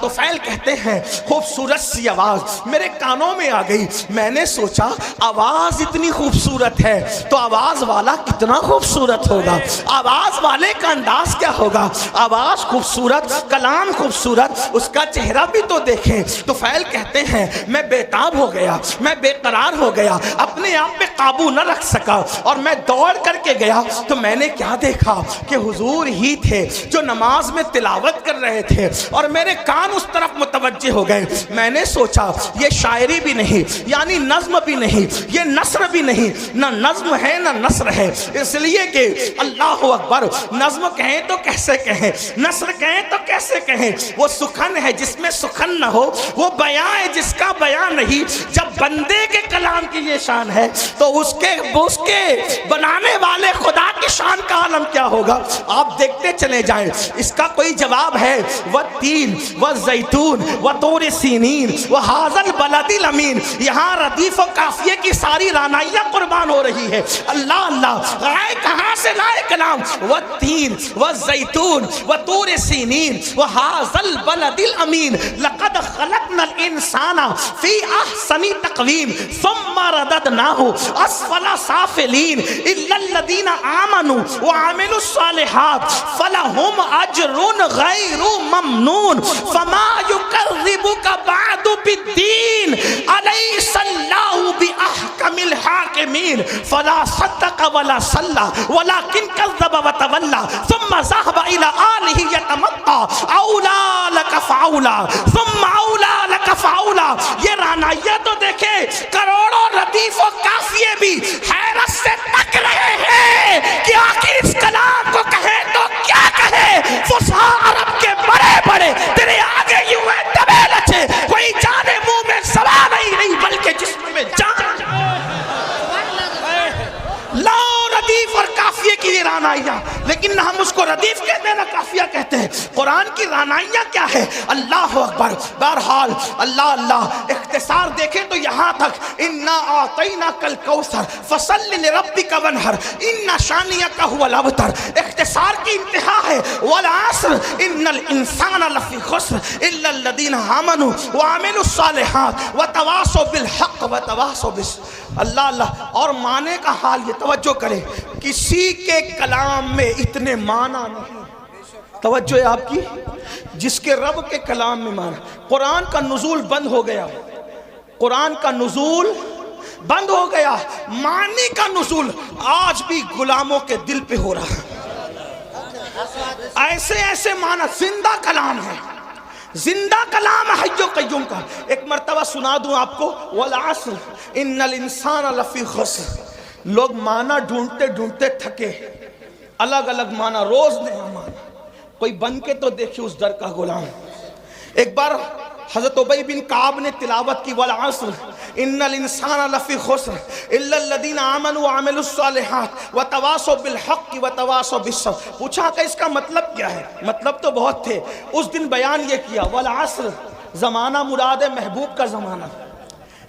طفیل کہتے ہیں خوبصورت سی آواز میرے کانوں میں آ گئی، میں نے سوچا آواز اتنی خوبصورت ہے تو آواز والا کتنا خوبصورت ہوگا، آواز والے کا انداز کیا ہوگا۔ آواز خوبصورت، کلام خوبصورت، اس کا چہرہ بھی تو دیکھیں۔ طفیل کہتے ہیں میں بےتاب ہو گیا، میں بے قرار ہو گیا، اپنے آپ پہ قابو نہ رکھ سکا، اور میں دوڑ کر کے گیا تو میں نے کیا دیکھا کہ حضور ہی تھے جو نماز میں تلاوت کر رہے تھے، اور میرے کان اس طرف متوجہ ہو گئے۔ میں نے سوچا یہ شاعری بھی نہیں، یعنی نظم بھی نہیں، یہ نثر بھی نہیں، نہ نظم ہے نہ نثر ہے، اس لیے کہ اللہ اکبر، نظم کہیں تو کیسے کہیں، نثر کہیں تو کیسے کہیں، وہ سخن ہے جس میں سخن نہ ہو، وہ بیان ہے جس کا بیان نہیں۔ جب بندے کے کلام کی یہ شان ہے تو اس کے بنانے والے خدا کی شان کا عالم کیا ہوگا۔ آپ دیکھتے چلے جائیں، اس کا کوئی جواب ہے۔ والتین والزیتون وطور سینین وہذا البلد الامین. یہاں ردیف و قافیے کی ساری رانائیاں قربان ہو رہی ہے. اللہ اللہ آئے کہاں سے لائے کلام؟ والتین والزیتون وطور سینین وہذا البلد الامین لقد خلقنا الانسان فی احسن تقویم ثم رددناہ اسفل سافلین الا الذین آمنوا وعملوا الصالحات فلہم اجر غیر ممنون فما یکذبک بعد بالدین الیس اللہ باحکم الحاکمین فلا صدق ولا صلی ولکن کذب وتولی ثم ذهب الى آلہ یتمطى اولا لک فاولا ثم اولا لک فاولا. یہ رانائیہ تو دیکھے کروڑوں ردیف و قافیے بھی حیرت سے تک رہے ہیں کہ آخر اس کلام کو کہے تو کیا کہے. فصحا عرب کے بڑے بڑے تیرے آگے یوں ہے دبے لچے کوئی جانے منہ میں سوا نہیں بلکہ جسم میں جان. لا ردیف اور قافیے کی یہ رانائیاں، لیکن نہ ہم اس کو ردیف کہتے ہیں نہ قافیہ کہتے ہیں. قرآن کی رانائیاں کیا ہے؟ اللہ اکبر. بہرحال اللہ اللہ اختصار دیکھیں تو یہاں تک انا اعطیناک الکوثر فصل لربک وانحر ان شانئک هو الابتر. اختصار کی انتہا ہے والعصر ان الانسان لفی خسر الا الذین آمنوا وعملوا الصالحات وتواصوا بالحق وتواصوا بالصبر. اللہ اللہ. اور معنی کا حال یہ توجہ کرے، کسی کے کلام میں اتنے معنی نہیں. توجہ ہے آپ کی، جس کے رب کے کلام میں معنی. قرآن کا نزول بند ہو گیا، قرآن کا نزول بند ہو گیا، معنی کا نزول آج بھی غلاموں کے دل پہ ہو رہا ہے. ایسے ایسے معنی زندہ کلام ہے، زندہ کلام حی و قیوم کا. ایک مرتبہ سنا دوں آپ کو، والعصر ان الانسان لفی خسر. لوگ معنی ڈھونڈتے ڈھونڈتے تھکے، الگ الگ معنی، روز نیا معنی. کوئی بن کے تو دیکھے اس در کا غلام. ایک بار حضرت ابی بن کعب نے تلاوت کی والعصر ان الانسان لفی خسر الا الذین آمنوا وعملوا الصالحات وتواصوا بالحق وتواصوا بالصبر. پوچھا کہ اس کا مطلب کیا ہے؟ مطلب تو بہت تھے. اس دن بیان یہ کیا والعصر زمانہ مراد ہے محبوب کا زمانہ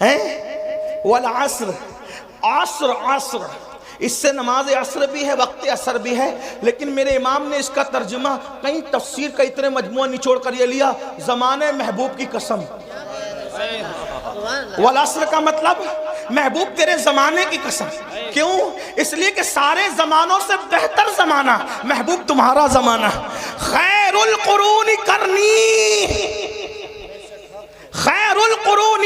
ہے. والعصر عصر عصر اس سے نماز عصر بھی ہے، وقت عصر بھی ہے، لیکن میرے امام نے اس کا ترجمہ کئی تفسیر کا اتنے مجموعہ نچوڑ کر یہ لیا زمانے محبوب کی قسم. والعصر کا مطلب محبوب تیرے زمانے کی قسم. کیوں؟ اس لیے کہ سارے زمانوں سے بہتر زمانہ محبوب تمہارا زمانہ. خیر القرون کرنی، خیر القرون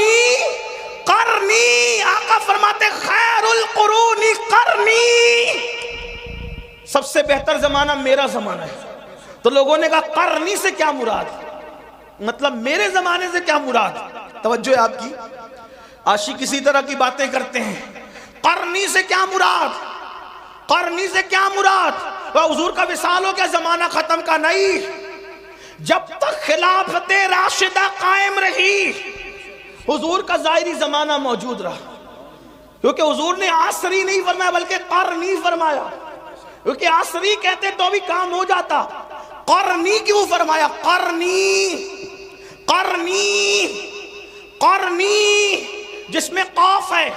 کرنی. آقا فرماتے خیر القرون کرنی، سب سے بہتر زمانہ میرا زمانہ ہے. تو لوگوں نے کہا کرنی سے کیا مراد؟ مطلب میرے زمانے سے کیا مراد؟ توجہ ہے آپ کی. عاشق کسی طرح کی باتیں کرتے ہیں. قرنی سے کیا مراد؟ قرنی سے کیا مراد؟ وہ حضور کا وصال ہو گیا، زمانہ ختم کا نہیں. جب تک خلافت راشدہ قائم رہی حضور کا ظاہری زمانہ موجود رہا. کیونکہ حضور نے عصری نہیں فرمایا بلکہ قرنی فرمایا. کیونکہ عصری کہتے تو بھی کام ہو جاتا، قرنی کیوں فرمایا؟ قرنی قرنی قرنی جس میں قاف ہے،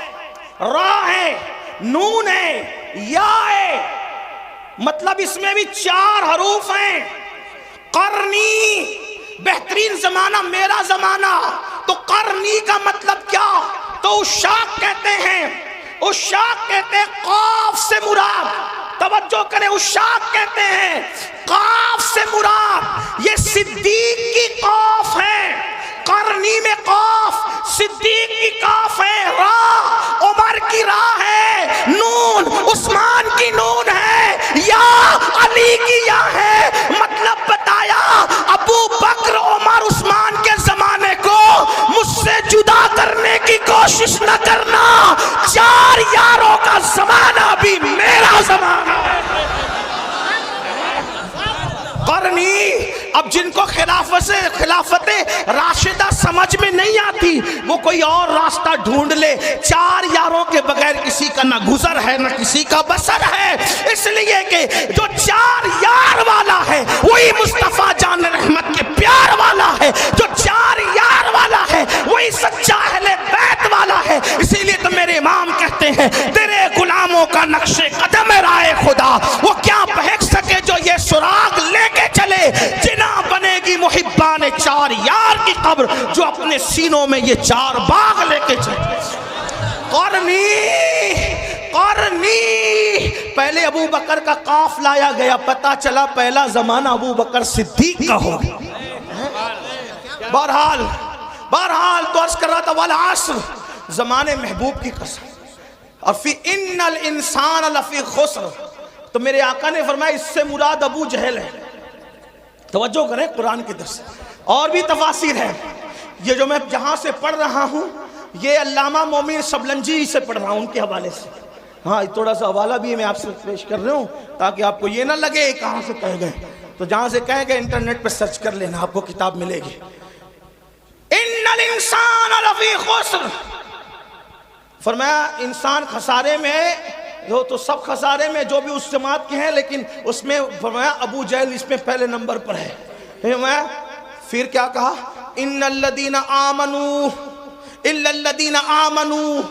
را ہے، نون ہے، یا ہے، مطلب اس میں بھی 4 حروف ہیں. قرنی بہترین زمانہ میرا زمانہ. تو قرنی کا مطلب کیا؟ تو عشاق کہتے ہیں، عشاق کہتے ہیں قاف سے مراد. توجہ کریں، عشاق کہتے ہیں قاف سے مراد یہ صدیق کی قاف ہے. قرنی میں قاف، صدیق کی قاف ہے، را عمر کی را ہے، نون عثمان کی نون ہے، یا علی کی یا ہے. مطلب بتایا ابو بکر عمر عثمان کے زمانے کو مجھ سے جدا کرنے کی کوشش نہ کرنا. 4 یاروں کا زمانہ بھی میرا زمانہ ہے. قرنی. اب جن کو خلافت راشدہ سمجھ میں نہیں آتی وہ کوئی اور راستہ ڈھونڈ لے. 4 یاروں کے بغیر کسی کا نہ گزر ہے نہ کسی کا بسر ہے. اس لیے کہ جو 4 یار والا ہے وہی مصطفیٰ جان رحمت کے پیار والا محبان چار یار کی قبر جو اپنے سینوں میں یہ چار باغ لے کے چلے. قرنی پہلے ابو بکر کا قاف لایا گیا, پتہ چلا پہلا زمانہ ابو بکر صدیق کا ہو. بہرحال تو عرض کر رہا تھا والعصر, زمانے محبوب کی قسم. اور فی ان الانسان لفی خسر, تو میرے آقا نے فرمایا اس سے مراد ابو جہل ہے. توجہ کریں قرآن کی درس, اور بھی تفاسیر ہے. یہ جو میں جہاں سے پڑھ رہا ہوں یہ علامہ مومن شبلنجی سے پڑھ رہا ہوں, ان کے حوالے سے. ہاں تھوڑا سا حوالہ بھی میں آپ سے پیش کر رہا ہوں تاکہ آپ کو یہ نہ لگے کہاں سے کہہ گئے. تو جہاں سے کہہ گئے انٹرنیٹ پہ سرچ کر لینا, آپ کو کتاب ملے گی. ان الانسان لفی خسر, فرمایا انسان خسارے میں, جو تو سب خسارے میں جو بھی اس جماعت کے ہیں, لیکن اس میں فرمایا ابو جہل اس میں پہلے نمبر پر ہے. پھر کیا کہا, ان الذین آمنوا الا الذین آمنوا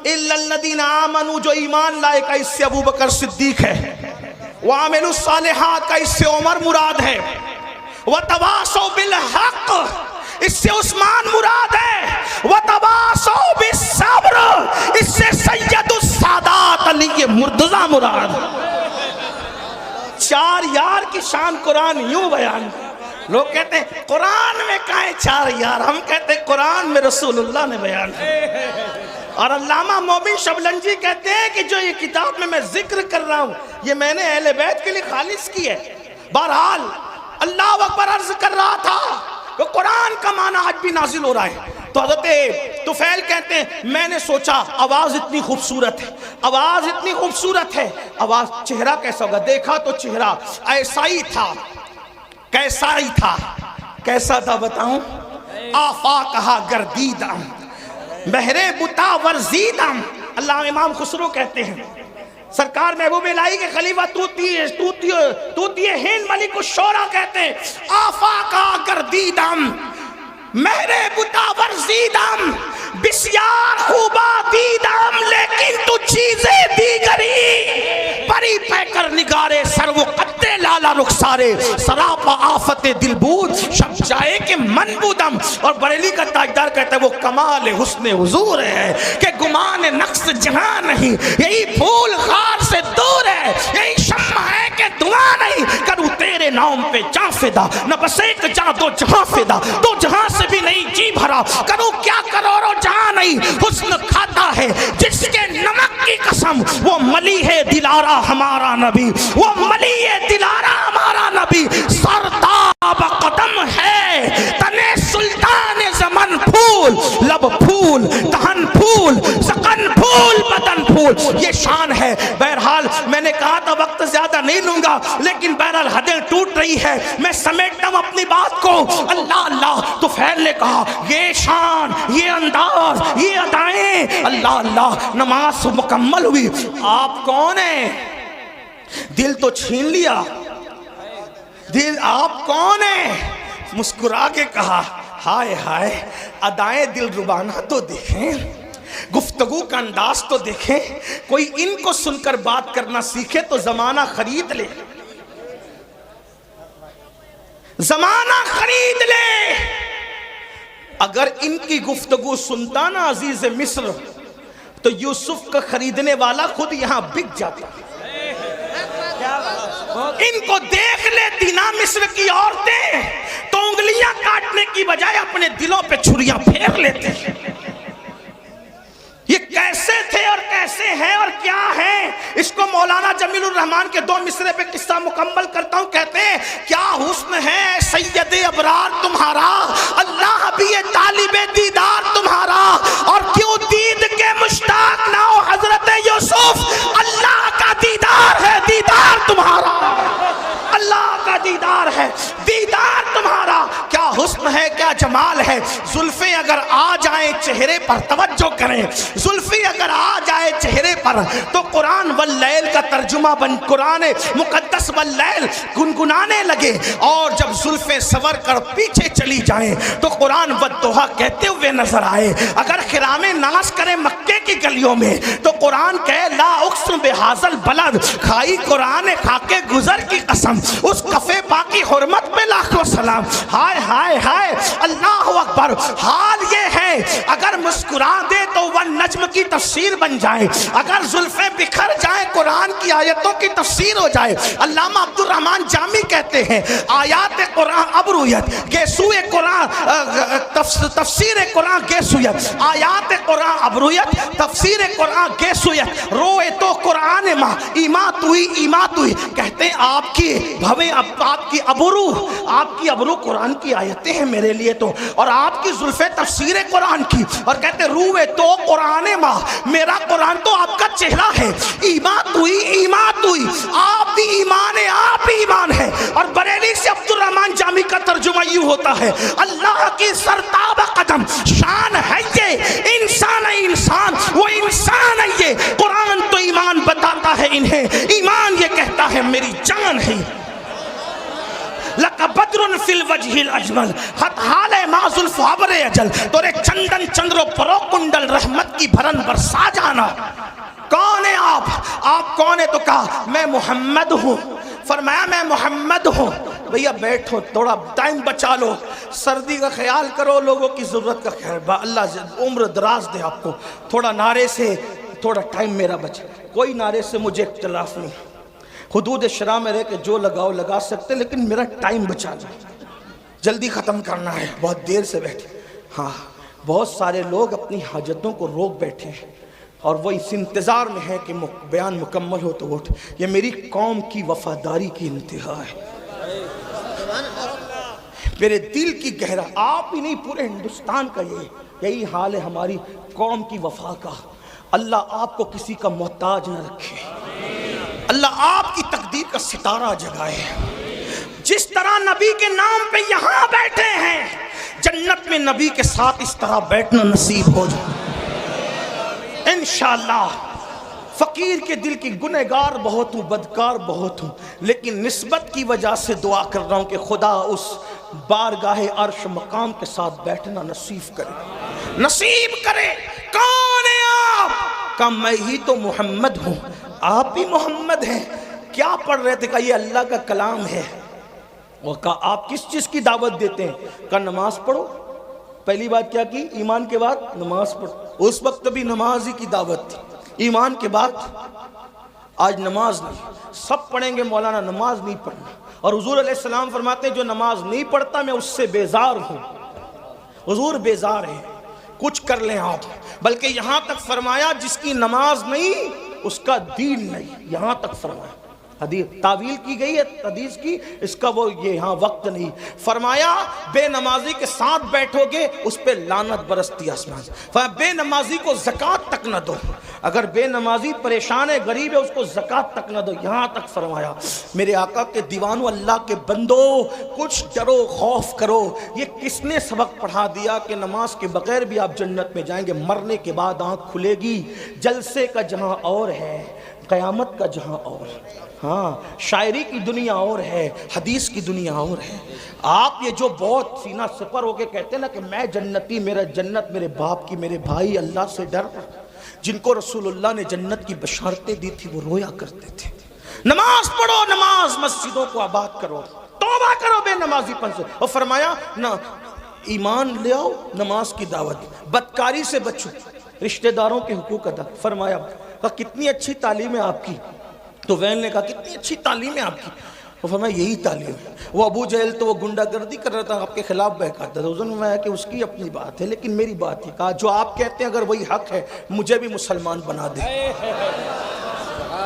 الا الذین آمنوا, جو ایمان لائے کا اس سے ابو بکر صدیق ہے. وعملوا الصالحات کا اس سے عمر مراد ہے. وتواصوا بالحق اس سے عثمان مراد ہے. وتواصوا بالصبر اس سے سید السادات علی مرتضیٰ مراد. چار یار کی شان قرآن یوں بیان. لوگ کہتے ہیں قرآن میں کہاں ہے چار یار, ہم کہتے ہیں قرآن میں رسول اللہ نے بیان. اور علامہ مومن شبلنجی کہتے ہیں کہ جو یہ کتاب میں ذکر کر رہا ہوں یہ میں نے اہل بیت کے لیے خالص کی ہے. بہرحال اللہ اکبر عرض کر رہا تھا کہ قرآن کا معنی آج بھی نازل ہو رہا ہے. تو حضرت طفیل کہتے ہیں میں نے سوچا آواز اتنی خوبصورت ہے, آواز اتنی خوبصورت ہے, آواز چہرہ کیسا ہوگا. دیکھا تو چہرہ ایسا ہی تھا. کیسا ہی تھا, کیسا تھا بتاؤں. آفاقہا گردیدم بہرے بتا ورزیدم. اللہ امام خسرو کہتے ہیں سرکار محبوب الہی کے خلیفہ توتی ہند ملک الشورى کہتے ہیں آفاقہا گردیدم مہرے بتا ورزیدم بسیار خوبا دیدم لیکن تو چیزیں دیگری پری پہ کر نگارے سر و قد لالا رخسارے سراپا آفت دل بود شب جائے کہ من بودم. اور بریلی کا تاجدار کہتا ہے وہ کمال حسن حضور ہے کہ گمان نقص جہاں نہیں, یہی پھول خار سے دور ہے, یہی شمع ہے کہ دعا نہیں. کروں تیرے نام پہ جاں فدا نہ بس ایک جاں دو جہاں فدا, دو جہاں سے بھی نہیں جی بھرا. کروں کیا کروڑوں جہاں نہیں, حسن کھاتا ہے جس کے نمک کی قسم. وہ ملی ہے دلارا ہمارا نبی, وہ ملی ہے دلارا ہمارا نبی. سرتاب قدم ہے تنے سلطان زمن پھول, لب پھول دہن پھول سقن پھول بدن پھول. یہ شان ہے. بہرحال میں نے کہا تھا وقت زیادہ نہیں لوں گا, لیکن بہرحال حدیں ٹوٹ رہی ہے, میں سمیٹتا ہوں اپنی بات کو. اللہ اللہ تو فیل نے کہا یہ شان, یہ انداز, یہ ادائیں. اللہ اللہ نماز مکمل ہوئی. آپ کون ہیں؟ دل تو چھین لیا. دل آپ کون ہیں؟ مسکرا کے کہا ہائے ہائے ادائیں دل ربانہ تو دیکھیں, گفتگو کا انداز تو دیکھیں. کوئی ان کو سن کر بات کرنا سیکھے تو زمانہ خرید لے, زمانہ خرید لے. اگر ان کی گفتگو سنتا نا عزیز مصر تو یوسف کا خریدنے والا خود یہاں بک جاتا. ان کو دیکھ لیتی نا مصر کی عورتیں تو انگلیاں کاٹنے کی بجائے اپنے دلوں پہ چھریاں پھیر لیتے. یہ کیسے تھے اور کیسے ہیں اور کیا ہیں, اس کو مولانا جمیل الرحمن کے 2 مصرے پہ قصہ مکمل کرتا ہوں. کہتے ہیں کیا حسن ہے سید ابرار تمہارا, اللہ بھی یہ طالب دیدار تمہارا, اور کیوں دید کے مشتاق نہ ہو حضرت یوسف, اللہ کا دیدار ہے دیدار تمہارا, اللہ کا دیدار ہے دیدار تمہارا. کیا حسن ہے ہے کیا جمال ہے. زلفیں اگر آ جائیں چہرے پر, توجہ کریں, زلفیں اگر آ جائے چہرے پر تو قرآن واللیل کا ترجمہ بن قرآن مقدس واللیل گنگنانے لگے, اور جب زلفیں سور کر پیچھے چلی جائیں تو قرآن والضحیٰ کہتے ہوئے نظر آئے. اگر خرام ناز کریں مکے کی گلیوں میں تو قرآن کہے لا اقسم بہذا البلد, کھائی قرآن کھا کے گزر کی قسم, اس کفے پاک کی حرمت پہ لاکھوں سلام. ہائے ہائے ہائے اللہ اکبر. حال یہ ہے اگر مسکرا دے تو والنجم کی تفسیر بن جائے, اگر زلفیں بکھر جائیں قرآن کی آیتوں کی تفسیر ہو جائے. علامہ عبد الرحمن جامی کہتے ہیں آیات قرآن ابرویت گیسوئے قرآن تفسیر قرآن گیسویت, آیات قرآن ابرویت تفسیر قرآن گیسویت, روئے تو قرآن ماں ایمات ہوئی ایمات ہوئی. کہتے ہیں آپ کی بھویں آپ کی ابرو قرآن کی آیتیں ہیں میرے لیے تو, اور آپ کی زلفیں تفسیر قرآن کی, اور کہتے ہیں روئے تو قرآن ماں, میرا قرآن تو آپ کا چہرہ ہے. ایمات ہوئی ایمات ہوئی, آپ بھی ایمان ہے, آپ بھی ایمان ہے. اور بریلی سے عبد الرحمن جامی کا ترجمہ یوں ہوتا ہے اللہ کی سرتاب قدم شان ہے یہ, انسان ہے انسان, وہ انسان ہے یہ. قرآن تو ایمان بتاتا ہے انہیں, ایمان یہ کہتا ہے میری جان ہے. لَقَ بَدْرٌ فِي الْوَجْهِ الْأَجْمَلِ خط حال ہے ما زلف عبر اجل, تورے چندن چندرو پرو کنڈل رحمت کی بھرن برسا جانا. کون ہے آپ کون ہے؟ تو کہا میں محمد ہوں. فرمایا میں محمد ہوں. بھیا بیٹھو, تھوڑا ٹائم بچا لو, سردی کا خیال کرو, لوگوں کی ضرورت کا خیال, اللہ عمر دراز دے آپ کو. تھوڑا نعرے سے تھوڑا ٹائم میرا بچے, کوئی نعرے سے مجھے اختلاف نہیں, حدود شرع میں رہ کے جو لگاؤ لگا سکتے, لیکن میرا ٹائم بچا جائے, جلدی ختم کرنا ہے, بہت دیر سے بیٹھے. ہاں بہت سارے لوگ اپنی حاجتوں کو روک بیٹھے ہیں اور وہ اس انتظار میں ہے کہ بیان مکمل ہو تو اٹھ. یہ میری قوم کی وفاداری کی انتہا ہے, میرے دل کی گہرا, آپ ہی نہیں پورے ہندوستان کا یہی حال ہے ہماری قوم کی وفا کا. اللہ آپ کو کسی کا محتاج نہ رکھے, اللہ آپ کی تقدیر کا ستارہ جگائے. جس طرح نبی کے نام پہ یہاں بیٹھے ہیں, جنت میں نبی کے ساتھ اس طرح بیٹھنا نصیب ہو جائے انشاءاللہ. فقیر کے دل کی گنہگار بہت ہوں, بدکار بہت ہوں, لیکن نسبت کی وجہ سے دعا کر رہا ہوں کہ خدا اس بارگاہ عرش مقام کے ساتھ بیٹھنا نصیب کرے. کون ہے آپ؟ کہ میں ہی تو محمد ہوں. آپ بھی محمد ہیں. کیا پڑھ رہے تھے؟ کہ یہ اللہ کا کلام ہے. اور کہا آپ کس چیز کی دعوت دیتے ہیں؟ کہ نماز پڑھو. پہلی بات کیا کی؟ ایمان کے بعد نماز پڑھو. اس وقت بھی نماز ہی کی دعوت تھی, ایمان کے بعد. آج نماز نہیں, سب پڑھیں گے مولانا نماز نہیں پڑھنا. اور حضور علیہ السلام فرماتے ہیں جو نماز نہیں پڑھتا میں اس سے بیزار ہوں. حضور بیزار ہیں, کچھ کر لیں آپ. بلکہ یہاں تک فرمایا جس کی نماز نہیں اس کا دین نہیں, یہاں تک فرمایا. حدیث تعویل کی گئی ہے حدیث کی, اس کا وہ یہاں وقت نہیں. فرمایا بے نمازی کے ساتھ بیٹھو گے اس پہ لعنت برستی آسمان سے. فرمایا بے نمازی کو زکوٰۃ تک نہ دو, اگر بے نمازی پریشان ہے غریب ہے اس کو زکوٰۃ تک نہ دو. یہاں تک فرمایا. میرے آقا کے دیوانوں, اللہ کے بندو, کچھ ڈرو خوف کرو. یہ کس نے سبق پڑھا دیا کہ نماز کے بغیر بھی آپ جنت میں جائیں گے؟ مرنے کے بعد آنکھ کھلے گی, جلسے کا جہاں اور ہے, قیامت کا جہاں اور. ہاں شاعری کی دنیا اور ہے, حدیث کی دنیا اور ہے. آپ یہ جو بہت سینہ سپر ہو کے کہتے ہیں نا کہ میں جنتی, میرا جنت میرے باپ کی, میرے بھائی اللہ سے ڈر, جن کو رسول اللہ نے جنت کی بشارتیں دی تھی وہ رویا کرتے تھے. نماز پڑھو, نماز مسجدوں کو آباد کرو, توبہ کرو بے نمازی پن سے. اور فرمایا نہ ایمان لے آؤ, نماز کی دعوت, بدکاری سے بچو, رشتہ داروں کے حقوق ادا. فرمایا کہ کتنی اچھی تعلیم ہے آپ کی. تو وین نے کہا کتنی اچھی تعلیم ہے آپ کی. وہ فرمایا یہی تعلیم ہے. وہ ابو جہل تو وہ گنڈا گردی کر رہا تھا, آپ کے خلاف بہکاتا تھا. حضور نے فرمایا کہ اس کی اپنی بات ہے, لیکن میری بات یہ کہا جو آپ کہتے ہیں اگر وہی حق ہے مجھے بھی مسلمان بنا دے.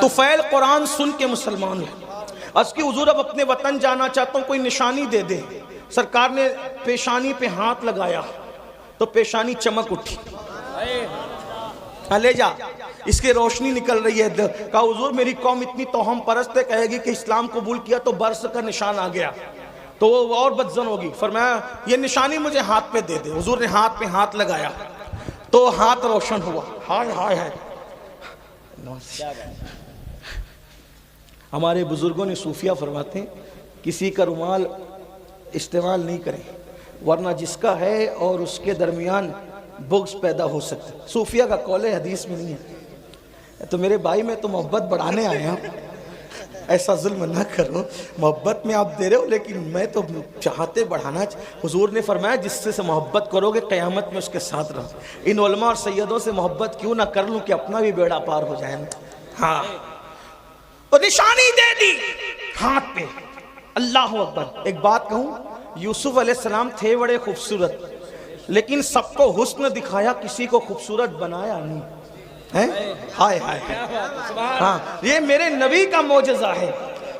طفیل قرآن سن کے مسلمان ہے. اس کی حضور اب اپنے وطن جانا چاہتا ہوں, کوئی نشانی دے دے. سرکار نے پیشانی پہ ہاتھ لگایا تو پیشانی چمک اٹھی. لے جا, اس کی روشنی نکل رہی ہے. کہا حضور میری قوم اتنی توہم پرست ہے, کہے گی کہ اسلام قبول کیا تو برس کا نشان آ گیا. تو وہ اور بدزن ہوگی. فرمایا یہ نشانی مجھے ہاتھ پہ دے دے. حضور نے ہاتھ پہ ہاتھ لگایا تو ہاتھ روشن ہوا. ہائے ہائے ہائے. ہمارے بزرگوں نے صوفیہ فرماتے ہیں کسی کا رومال استعمال نہیں کریں ورنہ جس کا ہے اور اس کے درمیان بغض پیدا ہو سکتا ہے. صوفیہ کا قول حدیث میں نہیں ہے. تو میرے بھائی میں تو محبت بڑھانے آیا ہوں, ایسا ظلم نہ کرو. محبت میں آپ دے رہے ہو لیکن میں تو چاہتے بڑھانا. حضور نے فرمایا جس سے محبت کرو گے قیامت میں اس کے ساتھ رہو. ان علماء اور سیدوں سے محبت کیوں نہ کر لوں کہ اپنا بھی بیڑا پار ہو جائے. ہاں تو نشانی دے دی ہاتھ پہ. اللہ اکبر. ایک بات کہوں, یوسف علیہ السلام تھے بڑے خوبصورت لیکن سب کو حسن دکھایا, کسی کو خوبصورت بنایا نہیں. ہائے ہائے. ہاں یہ میرے نبی کا معجزہ ہے.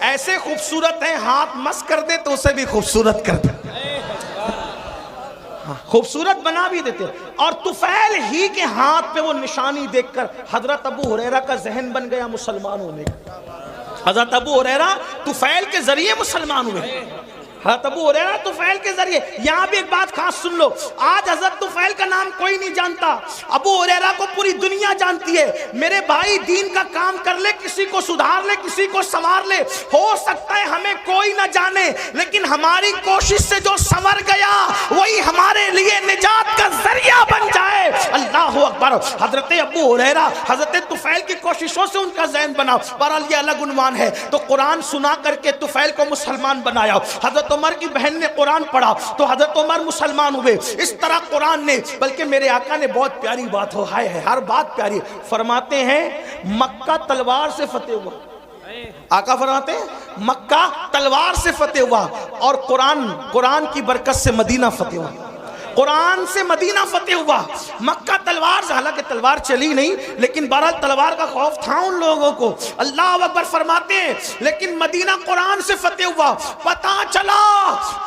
ایسے خوبصورت ہیں ہاتھ مس کر دے تو اسے بھی خوبصورت کر دے, خوبصورت بنا بھی دیتے. اور طفیل ہی کے ہاتھ پہ وہ نشانی دیکھ کر حضرت ابو ہریرہ کا ذہن بن گیا مسلمان ہونے کا. حضرت ابو ہریرہ طفیل کے ذریعے مسلمان ہوئے. حضرت ابو ہریرہ طفیل کے ذریعے. یہاں بھی ایک بات خاص سن لو, آج حضرت طفیل کا نام کوئی نہیں جانتا, ابو ہریرہ کو پوری دنیا جانتی ہے. میرے بھائی دین کا کام کر لے, کسی کو سدھار لے, کسی کو سنوار لے. ہو سکتا ہے ہمیں کوئی نہ جانے لیکن ہماری کوشش سے جو سنور گیا وہی ہمارے لیے نجات کا ذریعہ بن جائے. اللہ اکبر. حضرت ابو ہریرہ حضرت طفیل کی کوششوں سے ان کا ذہن بنا. بہرحال یہ الگ عنوان ہے. تو قرآن سنا کر کے طفیل کو مسلمان بنایا. حضرت عمر کی بہن نے قرآن پڑھا تو حضرت عمر مسلمان ہوئے. اس طرح قرآن نے, بلکہ میرے آقا نے بہت پیاری بات ہو, ہائے ہے ہر بات پیاری. فرماتے ہیں مکہ تلوار سے فتح ہوا. آقا فرماتے ہیں مکہ تلوار سے فتح ہوا اور قرآن کی برکت سے مدینہ فتح ہوا. قرآن سے مدینہ فتح ہوا. مکہ تلوار سے, حالانکہ تلوار چلی نہیں لیکن بہرحال تلوار کا خوف تھا ان لوگوں کو. اللہ اکبر. فرماتے ہیں لیکن مدینہ قرآن سے فتح ہوا. پتہ چلا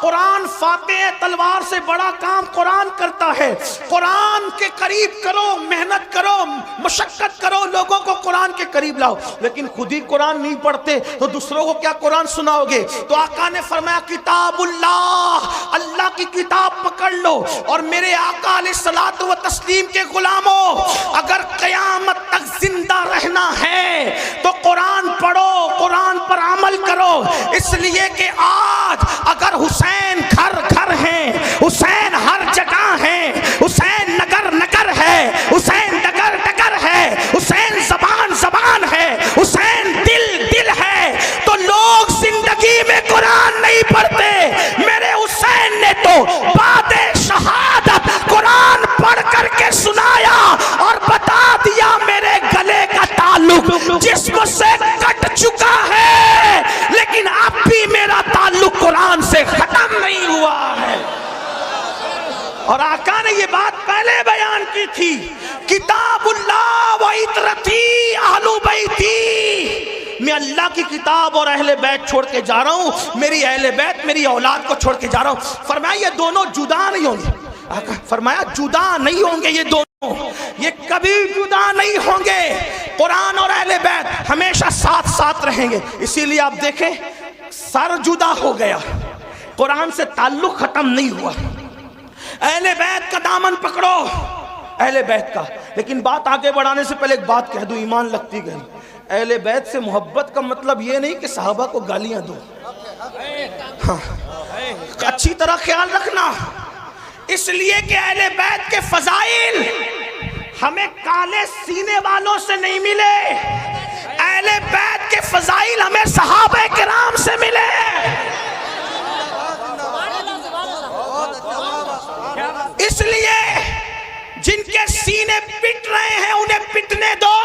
قرآن فاتح ہے, تلوار سے بڑا کام قرآن کرتا ہے. قرآن کے قریب کرو, محنت کرو, مشقت کرو, لوگوں کو قرآن کے قریب لاؤ. لیکن خود ہی قرآن نہیں پڑھتے تو دوسروں کو کیا قرآن سناؤ گے؟ تو آقا نے فرمایا کتاب اللہ, اللہ کی کتاب پکڑ لو. اور میرے آقا علیہ الصلوۃ والتسلیم کے غلاموں, اگر قیامت تک زندہ رہنا ہے تو قرآن پڑھو, قرآن پر عمل کرو. اس لیے کہ آج اگر حسین گھر گھر ہیں, حسین ہر جگہ ہیں, حسین نگر نگر ہے, حسین ڈگر ڈگر ہے, حسین زبان زبان ہے, حسین دل دل ہے, تو لوگ زندگی میں قرآن نہیں پڑھتے. میرے حسین نے تو بعد شہادت قرآن پڑھ کر کے سنایا اور بتا دیا میرے گلے کا تعلق جسم سے کٹ چکا ہے لیکن اب بھی میرا تعلق قرآن سے ختم نہیں ہوا ہے. اور آقا نے یہ بات پہلے بیان کی تھی, کتاب اللہ و عطرتی اہل بیتی. میں اللہ کی کتاب اور اہل بیت چھوڑ کے جا رہا ہوں, میری اہل بیت میری اولاد کو چھوڑ کے جا رہا ہوں. فرمایا یہ دونوں جدا نہیں ہوں گے. فرمایا جدا نہیں ہوں گے یہ دونوں, یہ کبھی جدا نہیں ہوں گے. قرآن اور اہل بیت ہمیشہ ساتھ ساتھ رہیں گے. اسی لیے آپ دیکھیں سر جدا ہو گیا, قرآن سے تعلق ختم نہیں ہوا. اہل بیت کا دامن پکڑو, اہل بیت کا. لیکن بات آگے بڑھانے سے پہلے ایک بات کہہ دوں, ایمان لگتی گئی. اہل بیت سے محبت کا مطلب یہ نہیں کہ صحابہ کو گالیاں دو. ہاں اچھی طرح خیال رکھنا, اس لیے کہ اہل بیت کے فضائل ہمیں کالے سینے والوں سے نہیں ملے. اہل بیت کے فضائل ہمیں صحابہ کرام سے ملے. اس لیے جن کے سینے پٹ رہے ہیں انہیں پٹنے دو,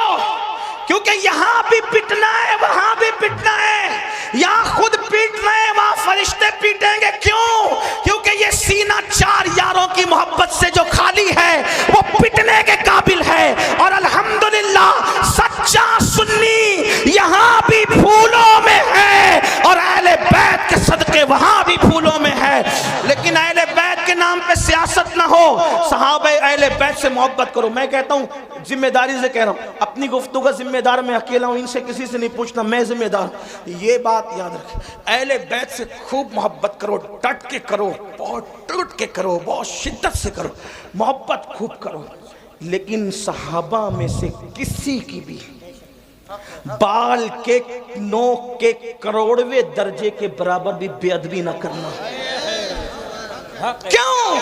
کیونکہ یہاں بھی پٹنا ہے وہاں بھی پٹنا ہے. یہاں خود پیٹ رہے ہیں وہاں فرشتے پیٹیں گے. کیوں؟ کیونکہ یہ سینہ چار یاروں کی محبت سے جو خالی ہے وہ پٹنے کے قابل ہے. اور الحمدللہ سچا سنی یہاں بھی پھولوں میں ہے اور اہل بیت کے صدقے وہاں بھی پھولوں میں ہے. لیکن اہل بیت کے نام نام پہ سیاست نہ ہو، صحابہ اہل بیت سے محبت کرو۔ میں کہتا ہوں، ذمہ داری سے کہہ رہا ہوں، اپنی گفتگو کا ذمہ دار میں اکیلا ہوں، ان سے کسی سے نہیں پوچھنا، میں ذمہ دار ہوں۔ یہ بات یاد رکھیں، اہل بیت سے خوب محبت کرو، ڈٹ کے کرو، بہت ٹوٹ کے کرو، بہت شدت سے کرو، محبت خوب کرو، لیکن صحابہ میں سے کسی کی بھی بال کے نوک کے کروڑویں درجے کے برابر بھی بے ادبی نہ کرنا۔ کیوں؟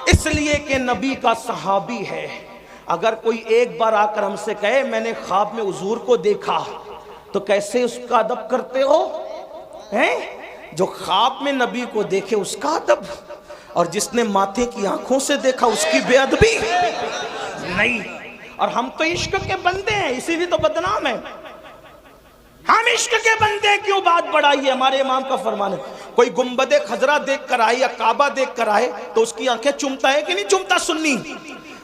اس لیے کہ نبی کا صحابی ہے۔ اگر کوئی ایک بار آ کر ہم سے کہے میں نے خواب میں حضور کو دیکھا، تو کیسے اس کا ادب کرتے ہو؟ جو خواب میں نبی کو دیکھے اس کا ادب، اور جس نے ماتھے کی آنکھوں سے دیکھا اس کی بے ادبی نہیں۔ اور ہم تو عشق کے بندے ہیں، اسی لیے تو بدنام ہے۔ ہم عشق کے بندے، کیوں بات بڑھائی ہے؟ ہمارے امام کا فرمان ہے، کوئی گنبد خضرا دیکھ کر آئے یا کعبہ دیکھ کر آئے تو اس کی آنکھیں چومتا ہے کہ نہیں چومتا؟ سنی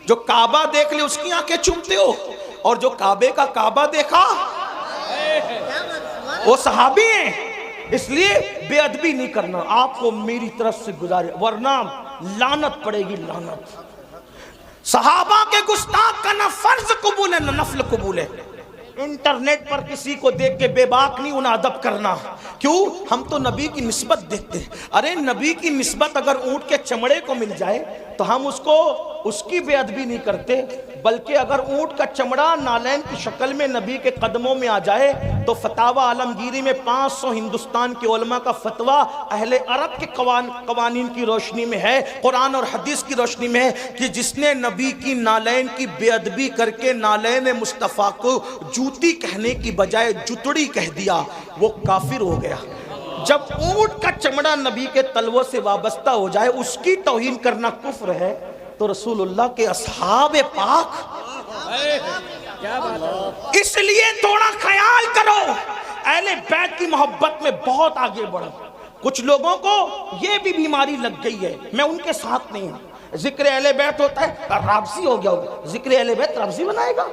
جو کعبہ دیکھ لے اس کی آنکھیں چومتے ہو، اور جو کعبے کا کعبہ دیکھا وہ صحابی ہیں۔ اس لیے بے ادبی نہیں کرنا، آپ کو میری طرف سے گزارے، ورنہ لعنت پڑے گی، لعنت۔ صحابہ کے گستاخ کا نہ فرض قبول ہے نہ نفل قبول ہے۔ انٹرنیٹ پر کسی کو دیکھ کے بے باک نہیں انہیں ادب کرنا، کیوں؟ ہم تو نبی کی نسبت دیکھتے ہیں۔ ارے نبی کی نسبت اگر اونٹ کے چمڑے کو مل جائے تو ہم اس کی بے ادبی نہیں کرتے، بلکہ اگر اونٹ کا چمڑا نالین کی شکل میں نبی کے قدموں میں آ جائے تو فتاوی عالمگیری میں 500 ہندوستان کے علماء کا فتویٰ اہل عرب کے قوانین کی روشنی میں ہے، قرآن اور حدیث کی روشنی میں ہے، کہ جس نے نبی کی نالین کی بے ادبی کر کے نالین مصطفیٰ کو جوتی کہنے کی بجائے جتڑی کہہ دیا، وہ کافر ہو گیا۔ جب اونٹ کا چمڑا نبی کے تلووں سے وابستہ ہو جائے اس کی توہین کرنا کفر ہے، تو رسول اللہ کے اصحاب پاک، اس لیے تھوڑا خیال کرو، اہل بیت کی محبت میں بہت آگے بڑھو۔ کچھ لوگوں کو یہ بھی بیماری لگ گئی ہے، میں ان کے ساتھ نہیں ہوں، ذکر اہل بیت ہوتا ہے رابضی ہو گیا ہوگا، ذکر اہل بیت رابضی بنائے گا؟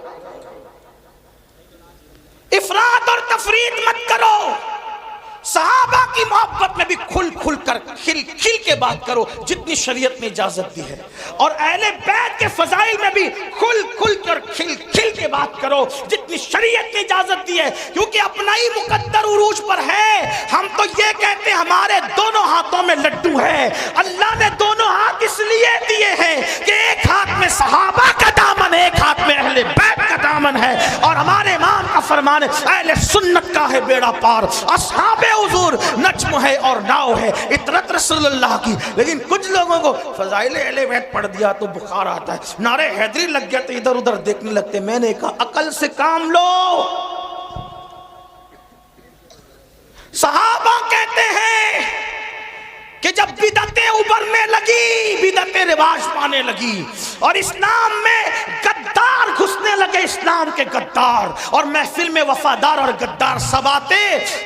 افراط اور تفریط مت کرو۔ صحابہ کی محبت میں بھی کھل کھل کر کھل کھل کے بات کرو جتنی شریعت نے اجازت دی ہے، اور اہل بیت کے فضائل میں بھی کھل کھل کر کھل کھل کے بات کرو جتنی شریعت نے اجازت دی ہے، کیونکہ اپنا ہی مقدر عروج پر ہے۔ ہم تو یہ کہتے ہیں ہمارے دونوں ہاتھوں میں لڈو ہے، اللہ نے دونوں ہاتھ اس لیے دیے ہیں کہ ایک ہاتھ میں صحابہ کا دامن ہے، ایک ہاتھ میں اہل بیت کا دامن ہے، اور ہمارے امام کا فرمان ہے اہل سنت کا ہے بیڑا پار، اصحاب حضور نجم ہے اور ناؤ ہے، اطرت رسول اللہ کی۔ لیکن کچھ لوگوں کو فضائل اہل بیت پڑھ دیا تو بخار آتا ہے، نعرہ حیدری لگ گیا تو ادھر ادھر دیکھنے لگتے۔ میں نے کہا عقل سے کام لو۔ صحابہ کہتے ہیں کہ جب بدعتیں ابھرنے لگی، بدعتیں رواج پانے لگی، اور اسلام میں غدار گھسنے لگے، اسلام کے غدار، اور محفل میں وفادار اور غدار سب آتے،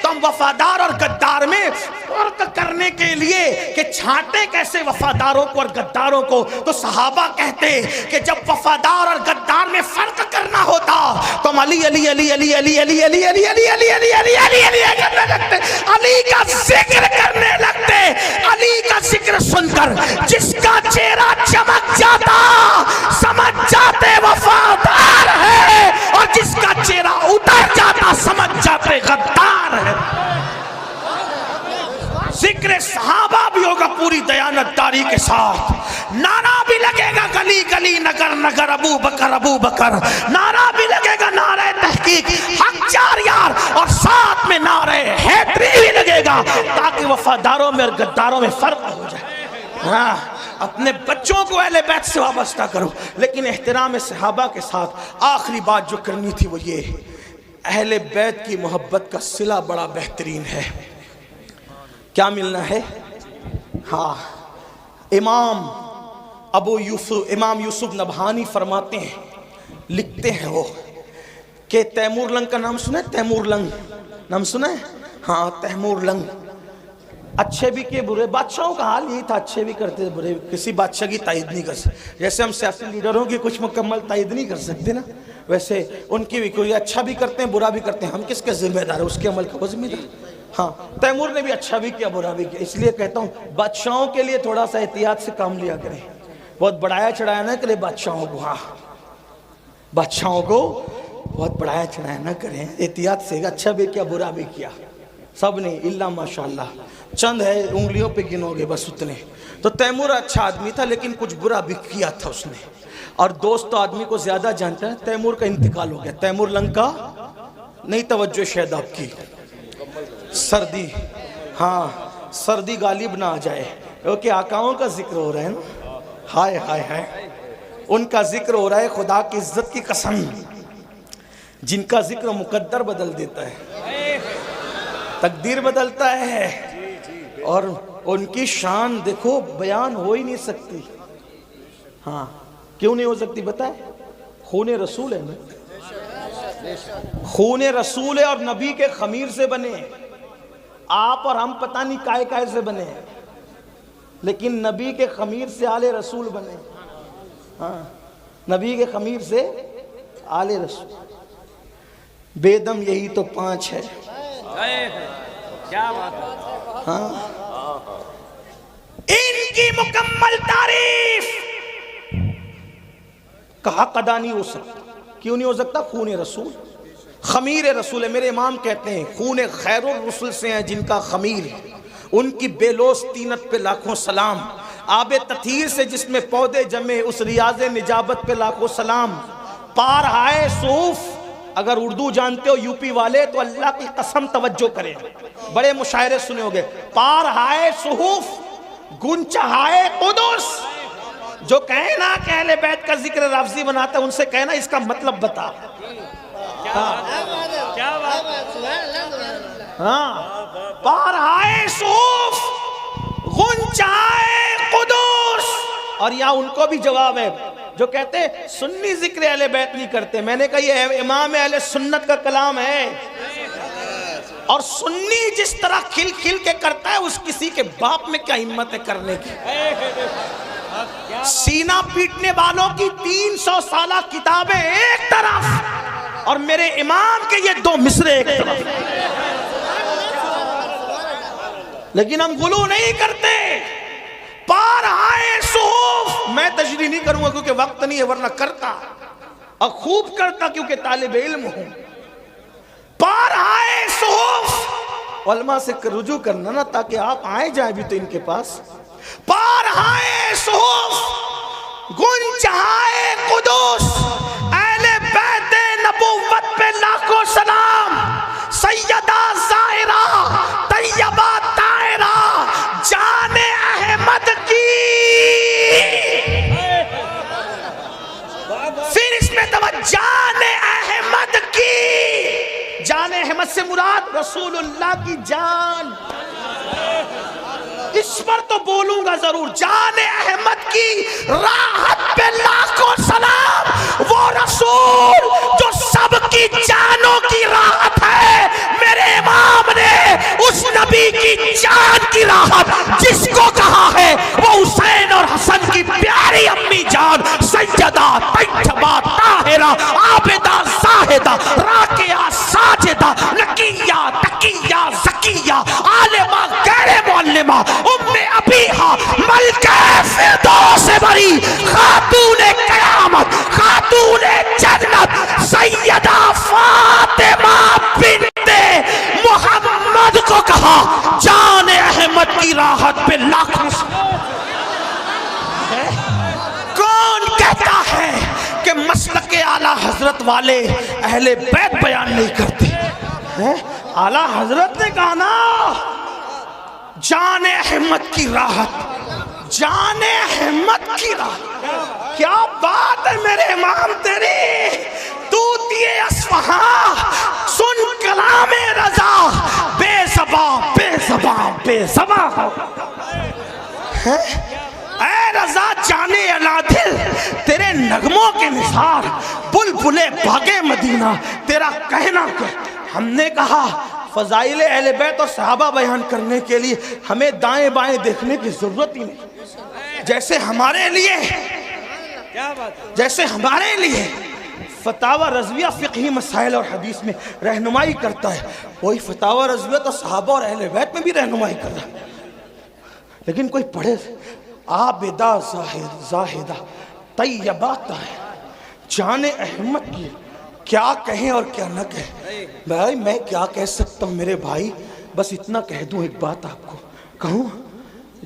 تو ہم وفادار اور غدار میں فرق کرنے کے لیے کہ چھانٹے کیسے وفاداروں کو اور غداروں کو، تو صحابہ کہتے کہ جب وفادار اور غدار میں فرق کرنا ہوتا تو ہم علی علی علی علی علی علی علی علی علی علی علی علی علی علی کرنے لگتے، علی کا ذکر کرنے لگتے۔ علی کا ذکر سن کر جس کا چہرہ چمک جاتا سمجھ جاتے وفادار ہے، اور جس کا چہرہ اتر جاتا سمجھ جاتے غدار ہے۔ ذکر صحابہ بھی ہوگا پوری دیانتداری کے ساتھ، نعرہ بھی لگے گا گلی گلی نگر نگر ابو بکر، نعرہ بھی لگے گا نعرہ تحقیق حق چار یار، اور ساتھ میں نعرہ حیدری بھی لگے گا، تاکہ وفاداروں میں اور غداروں میں فرق ہو جائے۔ ہاں، اپنے بچوں کو اہل بیت سے وابستہ کرو، لیکن احترام صحابہ کے ساتھ۔ آخری بات جو کرنی تھی وہ یہ، اہل بیت کی محبت کا صلہ بڑا بہترین ہے۔ کیا ملنا ہے؟ ہاں، امام یوسف نبہانی فرماتے ہیں، لکھتے ہیں وہ کہ تیمور لنگ کا نام سنا ہے؟ تیمور لنگ نام سنا ہے؟ ہاں، تیمور لنگ اچھے بھی کہ برے، بادشاہوں کا حال یہی تھا، اچھے بھی کرتے برے، کسی بادشاہ کی تائید نہیں کر سکتے۔ جیسے ہم سیاسی لیڈروں کی کچھ مکمل تائید نہیں کر سکتے نا، ویسے ان کی بھی کوئی اچھا بھی کرتے ہیں برا بھی کرتے ہیں، ہم کس کے ذمہ دار ہیں؟ اس کے عمل کا وہ ذمہ دار۔ ہاں تیمور نے بھی اچھا بھی کیا برا بھی کیا، اس لیے کہتا ہوں بادشاہوں کے لیے تھوڑا سا احتیاط سے کام لیا کریں، بہت بڑھایا چڑھایا نہ کرے بادشاہوں کو، ہاں بادشاہوں کو بہت بڑھایا چڑھایا نہ کریں، احتیاط سے، اچھا بھی کیا برا بھی کیا سب نے، اللہ ماشاءاللہ چند ہے انگلیوں پہ گنو گے بس اتنے۔ تو تیمور اچھا آدمی تھا لیکن کچھ برا بھی کیا تھا اس نے، اور دوست تو آدمی کو زیادہ جانتا ہے۔ تیمور کا انتقال ہو گیا، تیمور لنکا نہیں، توجہ شاید آپ کی، سردی، ہاں سردی غالب نہ آ جائے، کیونکہ آقاؤں کا ذکر ہو رہا ہے نا، ہائے ہائے ہائے، ان کا ذکر ہو رہا ہے، خدا کی عزت کی قسم، جن کا ذکر مقدر بدل دیتا ہے، تقدیر بدلتا ہے، اور ان کی شان دیکھو بیان ہو ہی نہیں سکتی۔ ہاں کیوں نہیں ہو سکتی بتائیں؟ خون رسول ہے نا، خون رسول ہے، اور نبی کے خمیر سے بنے ہیں۔ آپ اور ہم پتہ نہیں کائے کائے سے بنے ہیں، لیکن نبی کے خمیر سے آل رسول بنے۔ ہاں نبی کے خمیر سے آل رسول، بے دم یہی تو 5 ہے۔ کیا بات ہے، ہاں ان کی مکمل تعریف کا حق ادا نہیں ہو سکتا۔ کیوں نہیں ہو سکتا؟ خون رسول، خمیر رسول ہے۔ میرے امام کہتے ہیں خون خیر الرسل سے ہیں جن کا خمیر، ان کی بے لوث طینت پہ لاکھوں سلام، آب تطہیر سے جس میں پودے جمے اس ریاض نجابت پہ لاکھوں سلام، پار ہائے صوف، اگر اردو جانتے ہو یوپی والے تو اللہ کی قسم توجہ کریں، بڑے مشاعرے سنے ہوگے، پار ہائے صحف گنچہائے قدس، جو کہنا کہ اہل بیت کا ذکر لفظی بناتا ہے ان سے کہنا اس کا مطلب بتا۔ ہاں پار ہائے صحف گنچہائے قدس، اور یہاں ان کو بھی جواب ہے جو کہتے ہیں سنی ذکر اہل بیت نہیں کرتے۔ میں نے کہا یہ امام اہل سنت کا کلام ہے، اور سنی جس طرح کھل کھل کے کرتا ہے اس کسی کے باپ میں کیا ہمت ہے کرنے کی۔ سینہ پیٹنے والوں کی 300 سالہ کتابیں ایک طرف، اور میرے امام کے یہ 2 مصرے ایک طرف، لیکن ہم غلو نہیں کرتے۔ پار آئے صحف، میں تشریح نہیں کروں گا کیونکہ وقت نہیں ہے، ورنہ کرتا اور خوب کرتا کیونکہ طالب علم ہوں۔ پار آئے صحف، علماء سے رجوع کرنا نا تاکہ آپ آئے جائیں بھی تو ان کے پاس۔ پار آئے صحف گنچہائے قدس، اہل بیت نبوت پہ لاکھوں سلام، سیدہ زائرہ طیبہ طاہرہ جان احمد کی، پھر اس میں جان احمد کی، جان احمد سے مراد رسول اللہ کی جان، اس پر تو بولوں گا ضرور۔ جان احمد کی راحت پہ لاکھوں سلام، وہ رسول جو سب کی جانوں کی راحت ہے۔ میرے امام نے اس نبی کی جان کی راحت جس کو کہا ہے وہ حسین اور حسن کی پیاری امی جان سیدہ طیبہ طاہرہ عابدہ زاہدہ راکعہ ساجدہ نقیہ تقیہ زکیہ عالمہ غیر معلمہ ام ابیہا ملکہ فردوس بری خاتون قیامت خاتون جنت سیدہ فاطمہ بنت محمد کو کہا جان احمد کی راحت پہ لاکھوں۔ کون کہتا ہے کہ مسلک اعلیٰ حضرت والے اہل بیت بیان نہیں کرتے؟ اعلیٰ حضرت نے کہا نا جان احمد کی راحت، جان احمد کی راحت۔ کیا بات ہے میرے امام تیری، طوطی اصفہاں سن کلام رضا، بے زباں بے زباں بے زباں ہو۔ اے رضا جانے العادل تیرے نغموں کے نثار، بلبلے باغے مدینہ تیرا کہنا کیا۔ ہم نے کہا فضائل اہل بیت اور صحابہ بیان کرنے کے لیے ہمیں دائیں بائیں دیکھنے کی ضرورت ہی نہیں۔ جیسے ہمارے لیے فتاوی رضویہ فقہی مسائل اور حدیث میں رہنمائی کرتا ہے، وہی فتاوی رضویہ تو صحابہ اور اہل بیت میں بھی رہنمائی کر رہا ہے. لیکن کوئی پڑھے عابدہ زاہدہ طیبہ جان احمد کی کیا کہیں اور کیا نہ کہیں. بھائی میں کیا کہہ سکتا ہوں میرے بھائی، بس اتنا کہہ دوں ایک بات آپ کو کہوں.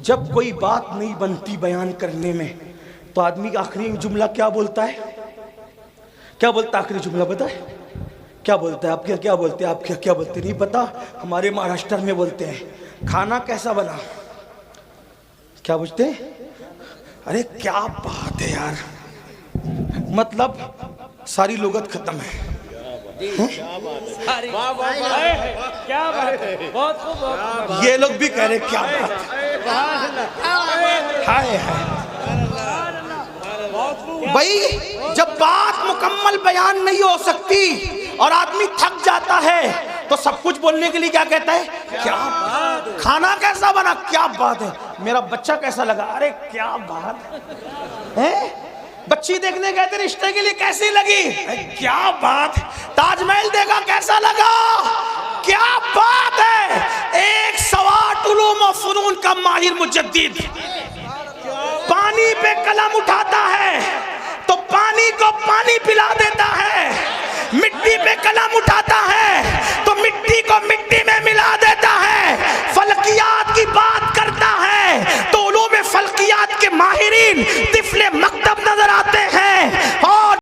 جب کوئی بات نہیں بنتی بیان کرنے میں تو آدمی کا آخری جملہ کیا بولتا ہے؟ کیا بولتا ہے آخری جملہ بتائے؟ کیا بولتا ہے؟ آپ کیا بولتے ہیں؟ آپ کیا بولتے نہیں پتا؟ ہمارے مہاراشٹر میں بولتے ہیں کھانا کیسا بنا. کیا بولتے ہیں؟ ارے کیا بات ہے یار، مطلب ساری لغت ختم ہے. یہ لوگ بھی کہہ رہے کیا بات ہے. بھائی جب بات مکمل بیان نہیں ہو سکتی اور آدمی تھک جاتا ہے تو سب کچھ بولنے کے لیے کیا کہتا ہے؟ کیا بات. کھانا کیسا بنا؟ کیا بات ہے. میرا بچہ کیسا لگا؟ ارے کیا بات ہے. بچی دیکھنے گئے تھے رشتے کے لیے، کیسی لگی؟ کیا بات. تاج محل دیکھا کیسا لگا؟ کیا بات ہے. ایک سوات علوم و فنون کا ماہر مجدد پانی پہ قلم اٹھا